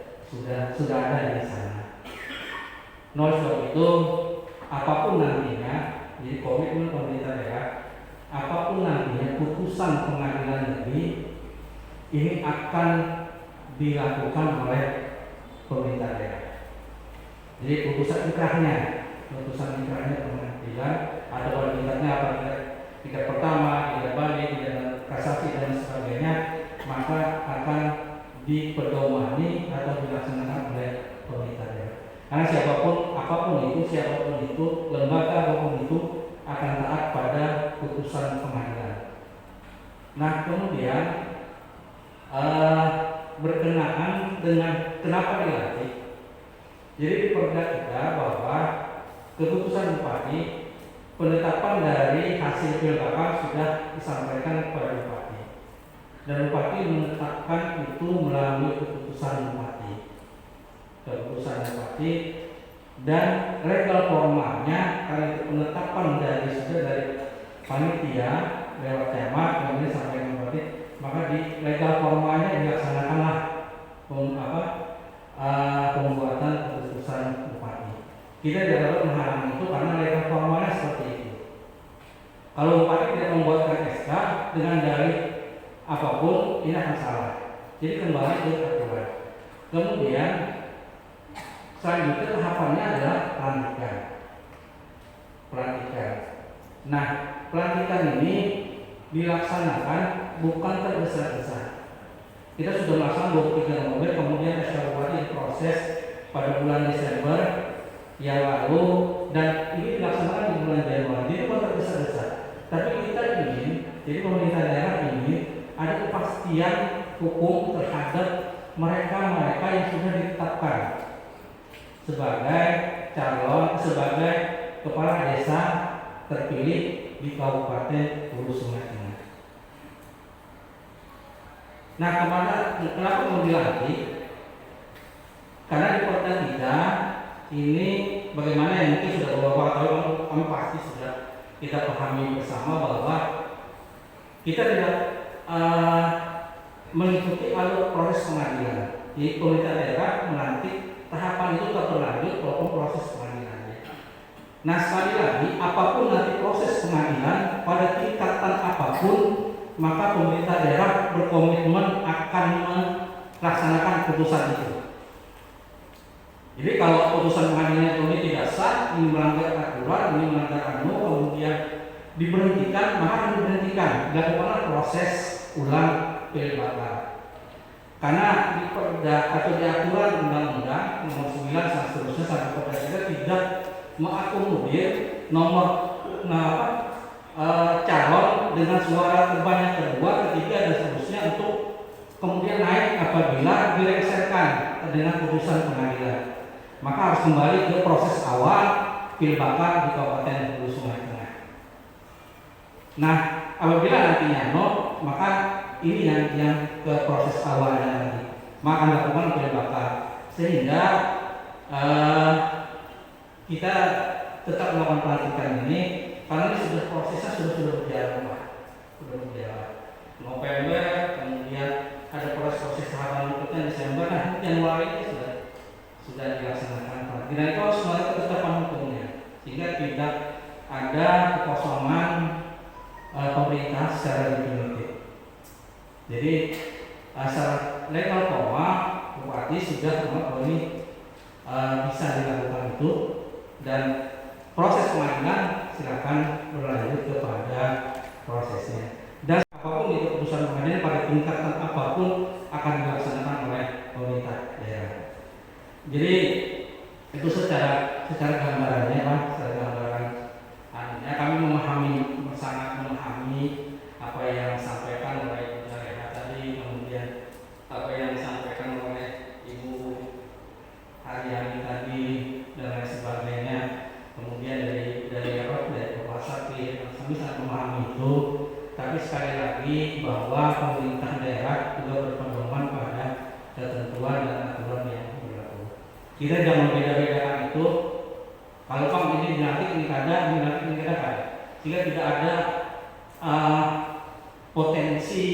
ada di sana. Oleh sebab itu, apapun nantinya, jadi komitmen pemerintah daerah, apapun nantinya putusan pengadilan negeri ini akan dilakukan oleh pemerintah daerah. Jadi putusan ikrahnya pengadilan atau pada tingkatnya apa tingkat pertama, tingkat banding, tingkat kasasi dan sebagainya, maka akan dipedomani atau dilaksanakan oleh pemerintah daerah. Karena apapun itu, lembaga apapun itu akan taat pada putusan pengadilan. Nah, kemudian berkenaan dengan kenapa dilantik. Jadi di perda kita bahwa keputusan bupati, penetapan dari hasil pilkada sudah disampaikan kepada bupati, dan bupati menetapkan itu melalui keputusan bupati, dan legal formalnya karena itu penetapan dari panitia lewat camat kemudian sampai ke bupati, maka di legal formalnya dilaksanakanlah pembuatan keputusan bupati. Kita tidak dapat menghalangi itu karena legal formalnya seperti itu. Kalau bupati tidak membuatkan SK dengan dalih apapun, ini akan salah. Jadi kembali ke aturan. Kemudian selanjutnya tahapannya adalah pelantikan. Nah, pelantikan ini dilaksanakan bukan tergesa-gesa. Kita sudah melaksanakan 23 November, kemudian SK Bupati diproses pada bulan Desember yang lalu, dan ini dilaksanakan di bulan Januari. Jadi bukan tergesa-gesa. Tapi kita ingin, jadi pemerintah daerah ingin ada kepastian hukum terhadap mereka yang sudah ditetapkan sebagai sebagai kepala desa terpilih di Kabupaten Hulu Sungai Tengah. Nah, kenapa mau dilantik? Karena di perda kita ini bagaimana yang mungkin sudah beberapa tahun kami pasti sudah kita pahami bersama bahwa kita tidak mengikuti alur proses pengadilan. Jadi pemerintah daerah melantik tahapan itu tak berlanjut walaupun proses pengadilannya. Nah sekali lagi, apapun nanti proses pengadilan pada tingkatan apapun, maka pemerintah daerah berkomitmen akan melaksanakan putusan itu. Jadi kalau putusan pengadilan ini tidak sah, ini melanggar aturan, ini melanggar anu, kemudian diberhentikan, maka akan diberhentikan. Dilakukanlah proses ulang pilkada. Karena di perda atau di aturan undang-undang nomor 9 dan seterusnya sampai perda kita tidak mengakomodir nomor calon dengan suara terbanyak kedua, ketiga dan seterusnya untuk kemudian naik apabila dilengsarkan dengan putusan pengadilan. Maka harus kembali ke proses awal pilbaka di Kabupaten Hulu Sungai Tengah. Nah, apabila nantinya maka ini yang ke proses awalnya nanti, maka akan dilakukan pilbaka sehingga kita tetap melakukan pelantikan ini karena ini sudah prosesnya sudah berjalan, Pak. Sudah berjalan. November, kemudian ada proses tahapan berikutnya Desember, nah Januari ini sudah dilaksanakan. Dan itu harus melalui ketetapan hukumnya, sehingga tidak ada kekosongan pemerintah secara definitif. Jadi secara legal formal Bupati sudah bahwa ini bisa dilakukan itu, dan proses pengadilan silakan berlanjut kepada prosesnya. Dan apapun itu keputusan pengadilan pada tingkatan apapun akan dilaksanakan oleh pemerintah daerah. Jadi itu secara gambarannya, Pak, secara gambaran kami sangat memahami apa yang disampaikan oleh Ibu Reha tadi, kemudian apa yang disampaikan oleh Ibu Haryani tadi dan lain sebagainya. Kemudian dari Bapak Sakti, kami sangat memahami itu. Tapi sekali lagi bahwa pemerintah daerah juga berpedoman pada ketentuan dan aturan yang berlaku. Kita jangan beda-bedakan itu. Kalau ini dilantik, ini kada, sehingga tidak ada potensi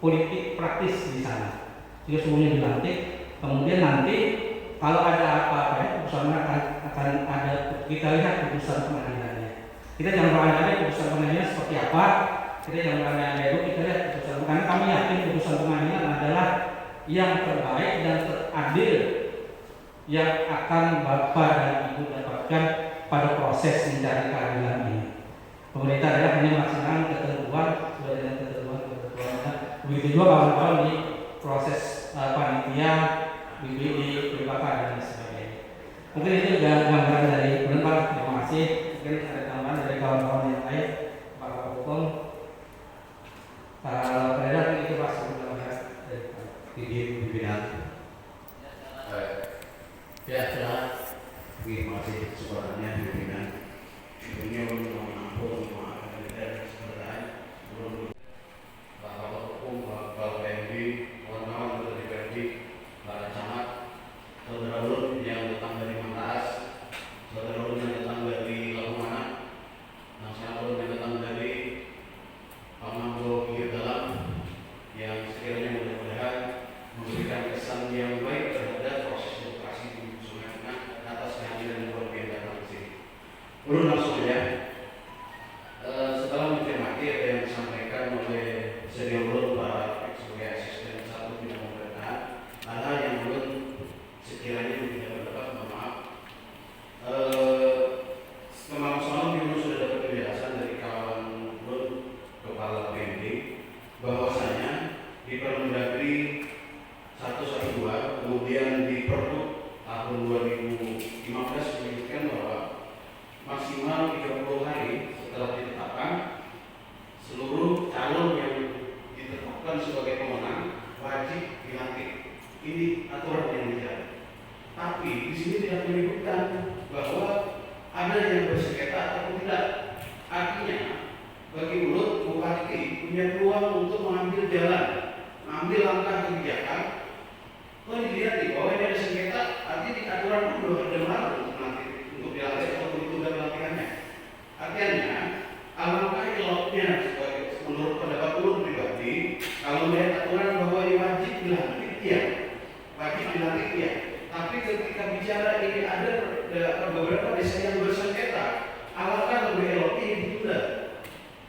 politik praktis di sana. Jika semuanya dilantik, kemudian nanti kalau ada apa-apa, putusannya akan ada. Kita lihat putusan pengadilannya. Kita jangan berandai putusan pengadilan seperti apa. Kita jangan berandai itu. Kita lihat putusan. Karena kami yakin putusan pengadilan adalah yang terbaik dan teradil yang akan Bapak dan Ibu dapatkan pada proses mencari keadilan ini. Pemerintah daerah hanya melaksanakan ketentuan sesuai dengan ketentuan-ketentuannya. Begitu juga kawan-kawan di proses panitia, BPD, pilbaka dan sebagainya. Mungkin itu juga gambaran dari Pak. Terima kasih. Mungkin ada tambahan dari kawan-kawan yang lain, Pak Hukum. Peredaran itu Pak sebenarnya dari pimpinan. Ya, terima kasih kesempatannya pimpinan. Ini untuk menampung maaf sebelum Bapak Hukum, Bapak PMD, kawan-kawan untuk DPRD, para camat, saudara ulun yang datang dari Mantas, saudara ulun yang datang dari Lamongan, dan saudara ulun yang datang dari Pamanggo Pinggir Dalam, yang sekiranya mudah-mudahan memberikan kesan yang baik terhadap proses demokrasi di Sungai Tengah atas kehadiran yang luar biasa di sini. Ulun langsung ya. Setelah mencermati apa yang disampaikan oleh senior ulun Pak sebagai asisten satu bidang pemerintahan, hal-hal yang ulun sekiranya tidak berdapat, mohon maaf. Memang semalam ulun sudah dapat penjelasan dari kawan ulun Kepala PMD bahwasanya di Permendagri 112 kemudian di Pergub tahun 2015 menyebutkan bahwa maksimal 30 hari setelah ditetapkan seluruh calon yang ditetapkan sebagai pemenang wajib dilantik. Ini aturan yang berjalan. Tapi di sini tidak menyebutkan bahwa ada yang bersengketa atau tidak. Artinya bagi mulut Bupati punya peluang untuk mengambil jalan, mengambil langkah kebijakan. Dilihat nih bahwa ini ada sengketa, artinya di aturan pun belum ada malu untuk dilantik atau ditunda pelantikannya. Artinya alangkah eloknya menurut pendapat ulun pribadi kalau melihat aturan bahwa iya. Tapi ketika bicara ini ada beberapa desa yang bersengketa, alangkah lebih eloknya ini ditunda.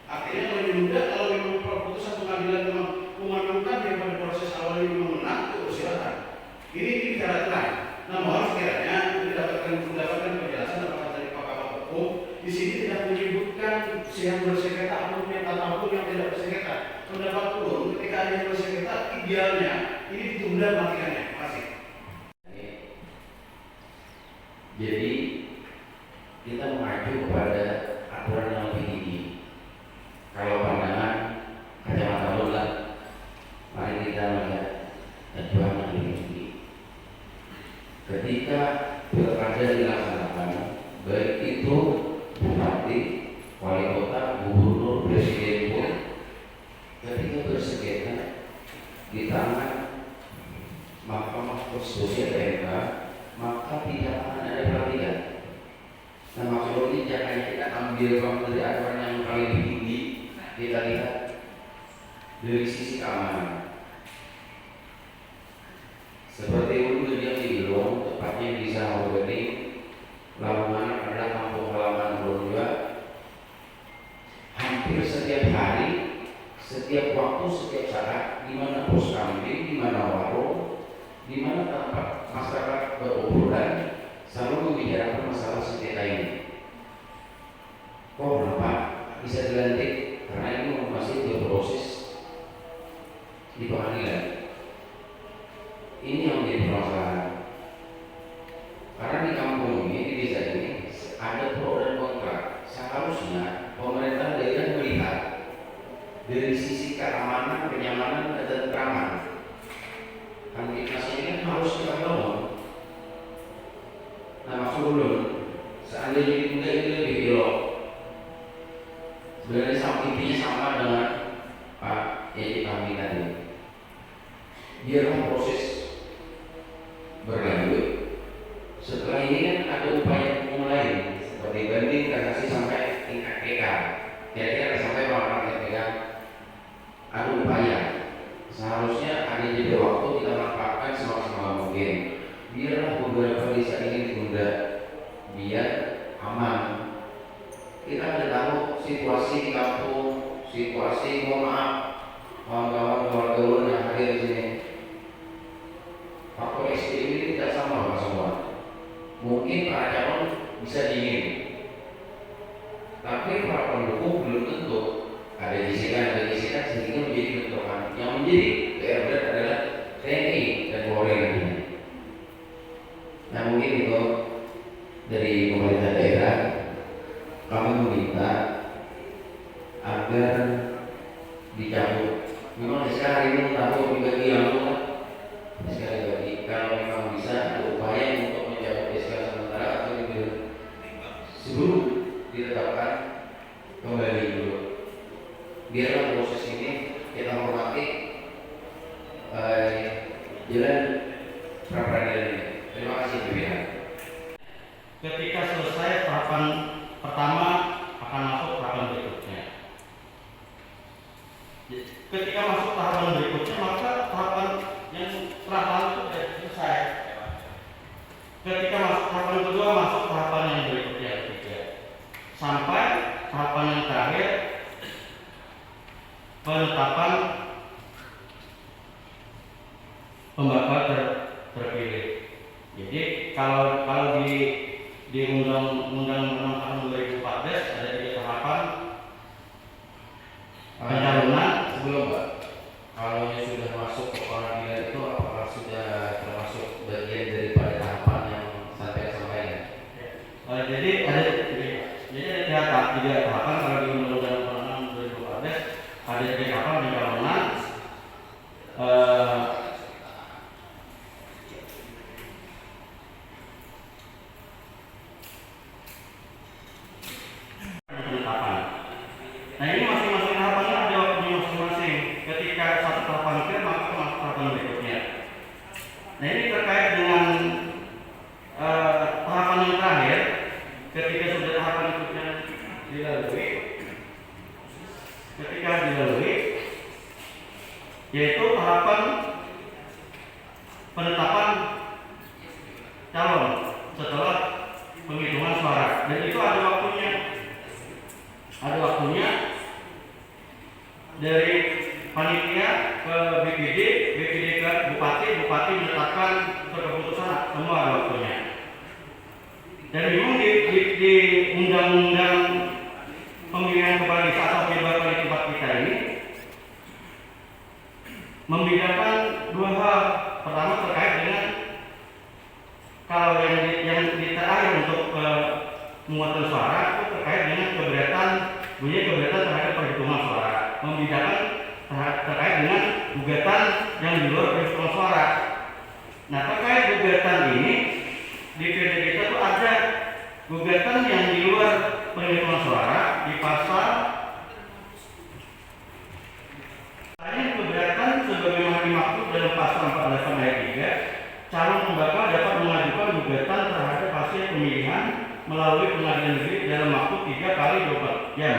Artinya kalau ditunda, kalau memang keputusan pengadilan memang memenangkan daripada proses awal ini menang, itu silakan. Ini bicara terang. Namun harus kiranya mendapatkan penjelasan apakah dari pakar hukum di sini tidak menyebutkan yang bersengketa ataupun yang tidak bersengketa. Pendapat hukum ketika ada yang bersengketa, idealnya ini ditunda matikannya. Terima kasih. Jadi kita mengacu kepada aturan yang lebih tinggi. Kalau pandangan kacamata bola, mari kita melihat acuan yang lebih tinggi. Ketika pilkada dilaksanakan, baik itu bupati, wali kota, gubernur, presiden pun, ketika bersengketa di tangan Mahkamah Konstitusi (MK), maka tidak akan ada pelatihan. Nah, maksudnya jangan kita ambil dari aturan yang paling tinggi, kita lihat dari sisi keamanan. Seperti itu yang di Bilong, tepatnya di Sahabat, Lamongan adalah kampung halaman Bolivia. Hampir setiap hari, setiap waktu, setiap saat, di mana pos kambing, di mana warung, di mana tempat masyarakat berobrolan, selalu membicarakan masalah sengketa ini. Kok kenapa bisa dilantik? Karena ini masih berproses di pengadilan. Ini yang menjadi permasalahan. Karena di kampung ini, di desa ini, ada pro dan kontra. Seharusnya pemerintah daerah melihat dari sisi keamanan, kenyamanan, dan ketentraman. Aktivitas ini kan harus kita bangun. Nah, maksud dulu, seandainya ditunda ini lebih elok. Sebenarnya intinya sama dengan Pak Yedi kami tadi. Biarlah proses berlanjut. Setelah ini kan ada upaya hukum lain seperti banding, kasasi sampai tingkat PK. Kira-kira sampai berapa PK? Ada upaya. Seharusnya ada jeda waktu kita manfaatkan semaksimal mungkin. Biarlah beberapa desa ini ditunda, biar aman. Kita ada tahu situasi di kampung, situasi, mohon maaf, kawan-kawan keluarga yang hadir di sini. Faktor SDM ini tidak sama Pak semua. Mungkin para calon bisa diingin, tapi para pendukung belum tentu. Ada gesekan sehingga menjadi bentrokan. Yang menjadi PR berat adalah TNI dan Polri nantinya. Nah, mungkin itu dari pemerintah daerah kami meminta agar dicabut. Memang sekarang ini tahu dibagi yang sekali lagi kalau memang bisa ada upaya untuk mencabut SK sementara atau sebelum ditetapkan kembali dulu. Biarlah proses ini kita hormati jalan pra-peradilan ini. Terima kasih pimpinan. Ketika selesai tahapan pertama akan masuk tahapan berikutnya. Ketika masuk tahapan berikutnya, maka tahapan yang telah lalu sudah selesai. Ketika masuk tahapan kedua, masuk tahapan yang berikutnya ketiga. Sampai tahapan yang terakhir, penetapan pembakar terpilih. Jadi kalau di Undang-Undang tahun 2014 ada 3 tahapan pencalonan. Sebelum Pak, kalau sudah masuk ke pengadilan itu apakah sudah termasuk bagian daripada tahapan yang sampai sampaikan? Jadi ada 3 tahapan kalau di Undang-Undang 2014 ada 3 tahapan pencalonan. Nah, ini masing-masing tahapannya ada waktunya masing-masing. Ketika satu tahapan akhir, maka masuk tahapan berikutnya. Nah, ini terkait dengan tahapan yang terakhir. Ketika sudah tahapan berikutnya dilalui, yaitu tahapan penetapan bupati menetapkan keputusan semua ada waktunya. Dan memang di undang-undang pemilihan kepala desa atau pejabat di tempat kita ini membedakan dua hal. Pertama terkait dengan kalau yang terakhir untuk muatan suara itu terkait dengan keberatan terhadap perhitungan suara. Membedakan terkait dengan gugatan yang di luar perhitungan suara. Nah, terkait gugatan ini di PD kita tuh ada gugatan yang di luar perhitungan suara di pasal keberatan sebagaimana dimaksud dalam pasal 48 ayat 3, calon pembakal dapat mengajukan gugatan terhadap hasil pemilihan melalui pengadilan negeri dalam waktu 3 kali 24 jam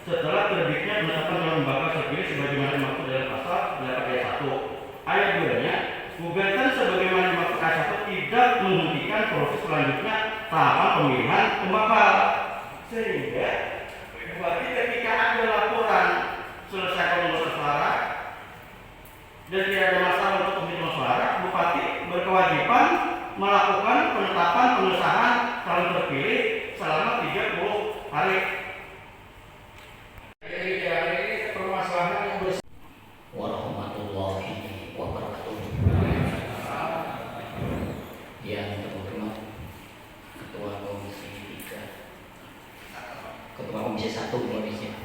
setelah terbitnya penetapan calon pembakal terpilih sebagaimana dimaksud dalam pasal 8 ayat 1. Ayat 2-nya, gugatan sebagaimana dimaksud ayat 1 tidak menghentikan proses selanjutnya tahapan pemilihan pembakal. Sehingga bupati ketika ada laporan selesai pemungutan suara dan tidak ada masalah untuk penghitungan suara, bupati berkewajiban melakukan penetapan pengesahan calon terpilih selama 30 hari. Ini permasalahan yang bersih. Warahmatullahi wabarakatuh. Yang terhormat Ketua Komisi 3, Ketua Komisi 1 Indonesia,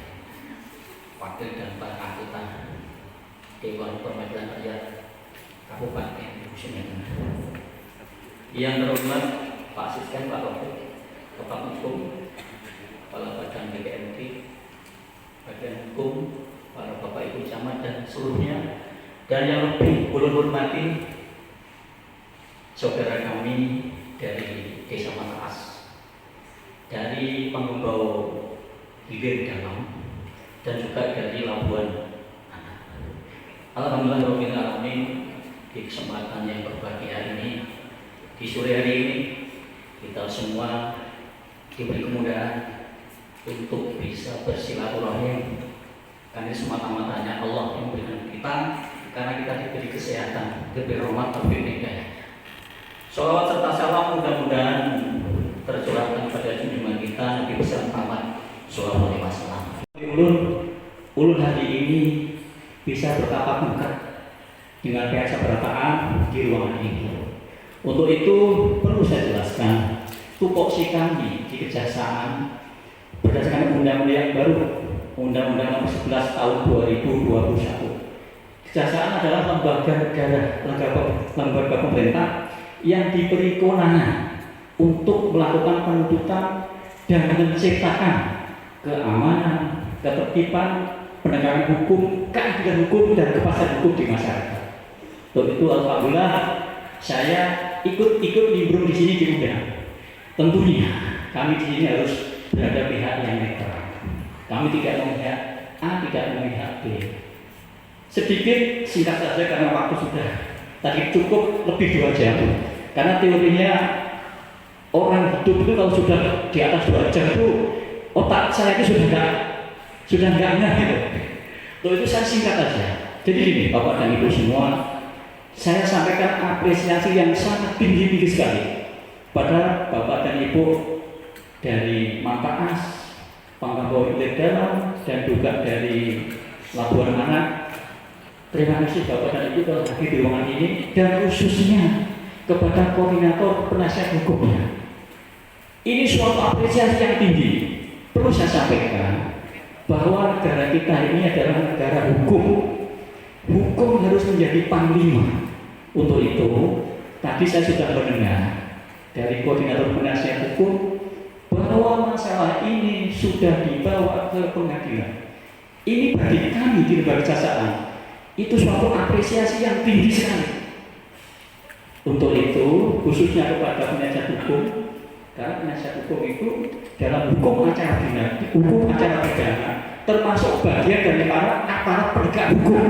Wakil dan para anggota Dewan Perwakilan Rakyat Kabupaten Sumedang. Yang terhormat Pak Asisten Pak Taufik, Kepala Hukum, Kepala Badan BPNT, Badan Hukum, para Bapak Ibu Camat dan seluruhnya, dan yang lebih ulun hormati saudara kami dari Desa Mataas, dari Pengumbau Hilir Dalam, dan juga dari Labuan Anak. Alhamdulillah alamin, di kesempatan yang berbahagia ini, di sore hari ini, kita semua diberi kemudahan untuk bisa bersilaturahim. Karena semata-matanya Allah yang memberikan kita, karena kita diberi kesehatan, diberi rahmat, diberi hidayah. Sholawat serta salam mudah-mudahan tercurahkan pada junjungan kita Nabi besar Muhammad Sallallahu Alaihi Wasallam. Ulun hari ini bisa bertatap muka dengan pihak seberataan di ruangan ini. Untuk itu perlu saya jelaskan, tupoksi kami di Kejaksaan berdasarkan undang-undang yang baru, Undang-Undang Nomor 11 Tahun 2021. Kejaksaan adalah lembaga negara, lembaga pemerintah yang diberi kewenangan untuk melakukan penuntutan dan menciptakan keamanan, ketertiban, penegakan hukum, keadilan hukum, dan kepastian hukum di masyarakat. Untuk itu, alhamdulillah, saya ikut nimbrung di sini diundang. Tentunya kami di sini harus berada pihak yang netral. Kami tidak memihak A, tidak memihak B. Sedikit singkat saja karena waktu sudah tadi cukup lebih 2 jam. Karena teorinya orang hidup itu kalau sudah di atas 2 jam itu otak saya itu sudah nggak ingat gitu. Untuk itu saya singkat aja. Jadi gini, Bapak dan Ibu semua, saya sampaikan apresiasi yang sangat tinggi sekali pada Bapak dan Ibu dari Mataas, Pengumbau Hilir Dalam, dan juga dari Labuan Anak. Terima kasih Bapak dan Ibu telah hadir di ruangan ini, dan khususnya kepada koordinator penasihat hukumnya. Ini suatu apresiasi yang tinggi. Perlu saya sampaikan bahwa negara kita ini adalah negara hukum. Hukum harus menjadi panglima. Untuk itu, tadi saya sudah mendengar dari koordinator penasihat hukum bahwa masalah ini sudah dibawa ke pengadilan. Ini bagi kami di lembaga kejaksaan itu suatu apresiasi yang tinggi sekali. Untuk itu, khususnya kepada penasihat hukum, karena penasihat hukum itu dalam hukum acara pidana, termasuk bagian dari para aparat penegak hukum.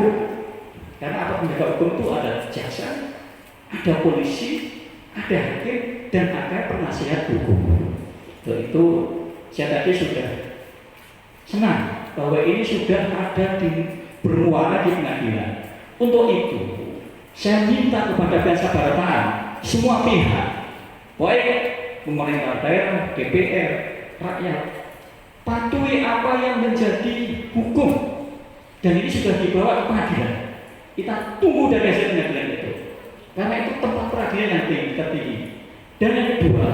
Karena aparat penegak hukum itu ada jaksa, ada polisi, ada hakim, dan ada penasihat hukum. Untuk itu, saya tadi sudah senang bahwa ini sudah ada di bermuara di pengadilan. Untuk itu, Saya minta kepada kesabaratan semua pihak, baik pemerintah daerah, DPR, rakyat, patuhi apa yang menjadi hukum, dan ini sudah dibawa ke pengadilan. Kita tunggu dari hasil pengadilan itu, karena itu tempat peradilan yang tertinggi. Dan yang kedua,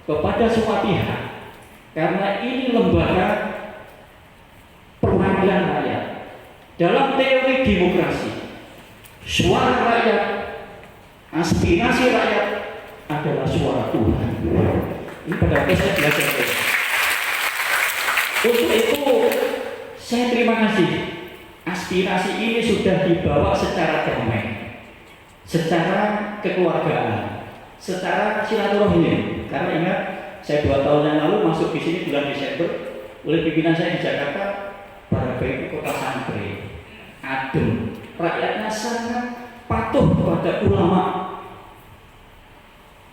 kepada semua pihak, karena ini lembaga perwakilan rakyat dalam teori demokrasi, suara rakyat, aspirasi rakyat adalah suara Tuhan. Ini pada saya belajar. Untuk itu saya terima kasih. Aspirasi ini sudah dibawa secara damai, secara kekeluargaan, secara silaturahmi. Karena ingat, saya 2 tahun yang lalu masuk di sini bulan Desember oleh pimpinan saya di Jakarta, para baik kota santri, adem, rakyatnya sangat patuh kepada ulama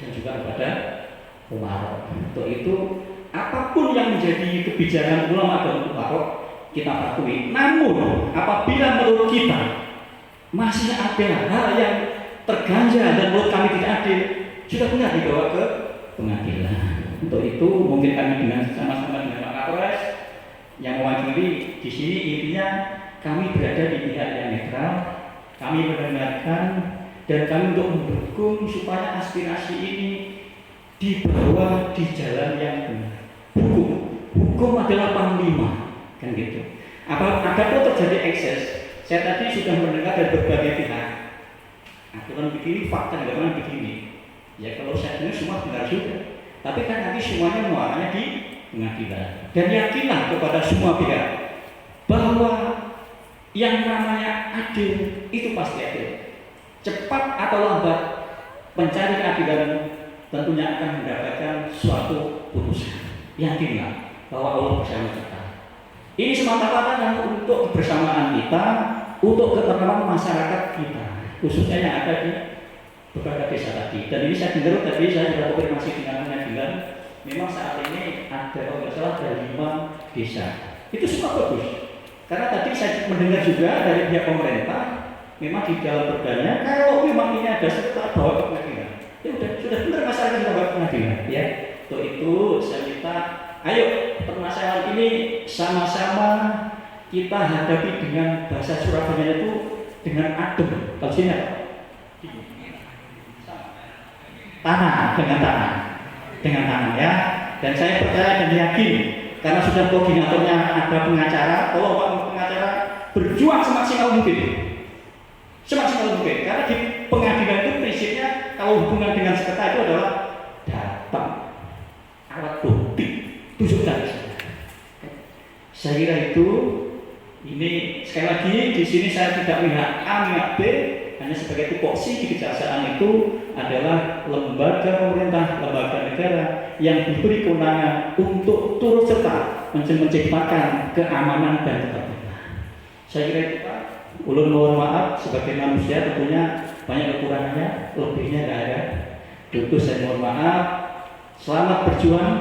dan juga kepada umara. Untuk itu, apapun yang menjadi kebijakan ulama dan umara kita patuhi. Namun, apabila menurut kita masih ada hal yang terganjal dan menurut kami tidak adil, sudah benar dibawa ke pengadilan. Untuk itu, mungkin kami dengan sama-sama dengan Pak Kapolres yang mewakili di sini, intinya kami berada di pihak yang netral. Kami mendengarkan dan kami untuk mendukung supaya aspirasi ini dibawa di jalan yang benar. Hukum adalah panglima, kan gitu. Apapun terjadi ekses, saya tadi sudah mendengar dari berbagai pihak. Aturan begini, fakta negara begini. Ya kalau saya dengar semua benar juga. Tapi kan nanti semuanya muaranya di pengadilan. Dan yakinlah kepada semua pihak bahwa yang namanya adil itu pasti adil. Cepat atau lambat pencari keadilan tentunya akan mendapatkan suatu putusan. Yakinlah bahwa Allah bersama kita. Ini semata-mata untuk kebersamaan kita, untuk ketenangan masyarakat kita, khususnya yang ada di beberapa desa tadi. Dan ini saya dengar tadi, saya sudah konfirmasi dengan pengadilan, memang saat ini ada kalau nggak salah ada 5 desa. Itu semua bagus. Karena tadi saya mendengar juga dari pihak pemerintah, memang di dalam perdanya, kalau memang ini ada setelah bawa ke pengadilan, ya sudah benar masyarakat kita bawa ke pengadilan, ya. Untuk itu saya minta, ayo permasalahan ini sama-sama kita hadapi dengan bahasa Surabaya itu dengan adem. Kalau sini tanah dengan tanah ya. Dan saya percaya dan yakin karena sudah koordinatornya ada pengacara, tolong Pak pengacara berjuang semaksimal mungkin. Semaksimal mungkin. Karena di pengadilan itu prinsipnya kalau hubungan dengan sengketa itu adalah datang alat bukti, tunjukkan. Saya kira itu. Ini sekali lagi di sini saya tidak melihat A, melihat B, hanya sebagai tupoksi di kejaksaan itu adalah lembaga pemerintah, lembaga negara yang diberi kewenangan untuk turut serta menciptakan keamanan dan ketertiban. Saya kira itu Pak. Ulun mohon maaf sebagai manusia tentunya banyak kekurangannya, lebihnya tidak ada. Tentu saya mohon maaf. Selamat berjuang.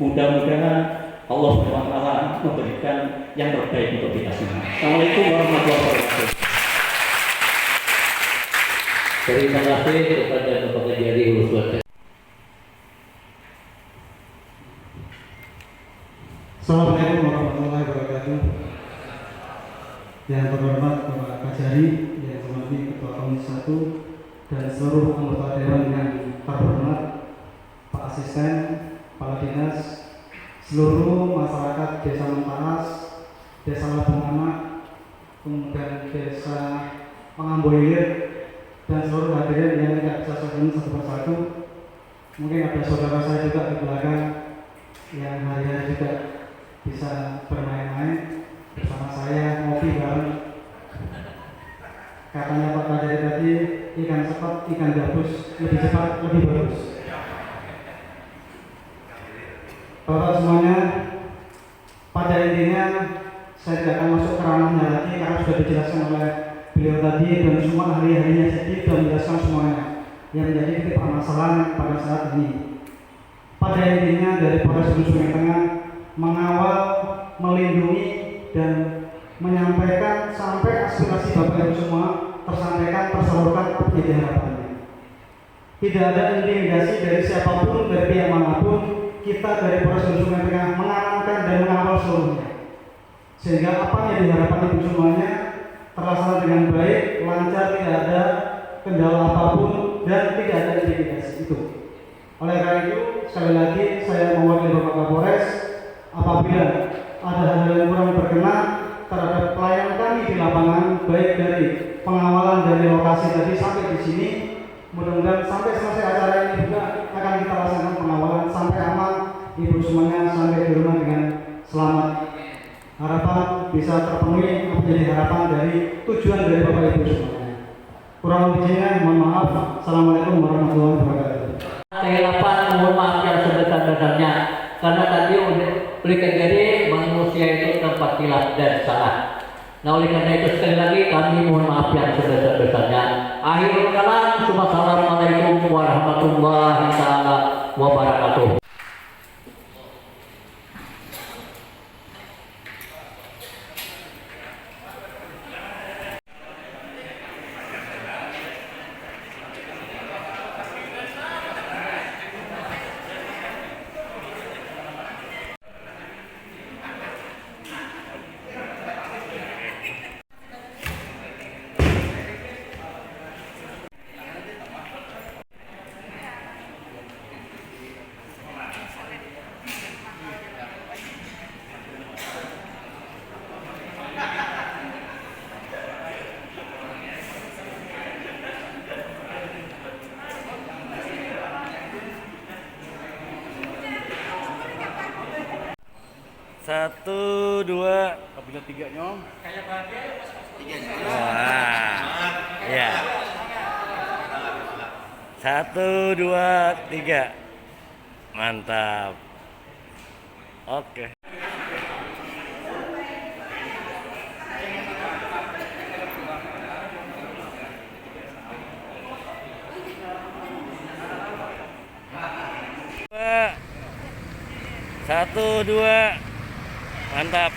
Mudah-mudahan Allah SWT memberikan yang terbaik untuk kita semua. Assalamualaikum warahmatullahi wabarakatuh. Terima kasih kepada Bapak Kejari Hulusuwata. Assalamualaikum warahmatullahi wabarakatuh. Yang terhormat Bapak Kejari, yang terhormat Ketua Komisi 1 dan seluruh anggota Dewan yang terhormat, Pak Asisten, Kepala Dinas, seluruh masyarakat Desa Mentaas, Desa Labung Anak, kemudian Desa Pangamboilir, dan seluruh hadirin yang tidak bisa saya sebut satu persatu. Mungkin ada saudara saya juga di belakang yang hari-hari juga bisa bermain-main bersama saya, ngopi bareng. Katanya Pak Kadari tadi, ikan cepat, ikan gabus, lebih cepat, lebih bagus. Bapak semuanya, pada intinya saya tidak akan masuk ke ranahnya lagi karena sudah dijelaskan oleh beliau tadi dan semua ahli-ahlinya tadi sudah menjelaskan semuanya yang menjadi titik permasalahan pada saat ini. Pada intinya dari Polres Sungai Tengah mengawal, melindungi dan menyampaikan sampai aspirasi Bapak Ibu semua tersalurkan menjadi harapannya. Tidak ada intimidasi dari siapapun, dari pihak manapun. Kita dari Polres Sungai Tengah mengamankan dan mengawal seluruhnya, sehingga apa yang diharapkan ibu semuanya terlaksana dengan baik, lancar, tidak ada kendala apapun dan tidak ada intimidasi itu. Oleh karena itu, sekali lagi saya mewakili Bapak Kapolres, apabila ada hal yang kurang berkenan terhadap pelayanan kami di lapangan, baik dari pengawalan dari lokasi tadi sampai di sini, mudah-mudahan sampai selesai acara ini juga akan kita laksanakan pengawalan sampai aman, ibu semuanya sampai di rumah dengan selamat. Harapan bisa terpenuhi menjadi harapan dari tujuan dari Bapak Ibu semuanya. Kurang lebihnya mohon maaf. Assalamualaikum warahmatullahi wabarakatuh. Kehilapan mohon maaf yang sebesar-besarnya karena tadi oleh kejadian manusia itu tempat hilaf dan salah. Nah oleh karena itu sekali lagi kami mohon maaf yang sebesar-besarnya. Akhirul kalam, Assalamualaikum warahmatullahi wabarakatuh. Satu, dua. Apabila 3 nyong. Wah, ya. 1, 2, 3. Mantap. Oke. Satu, dua. Mantap.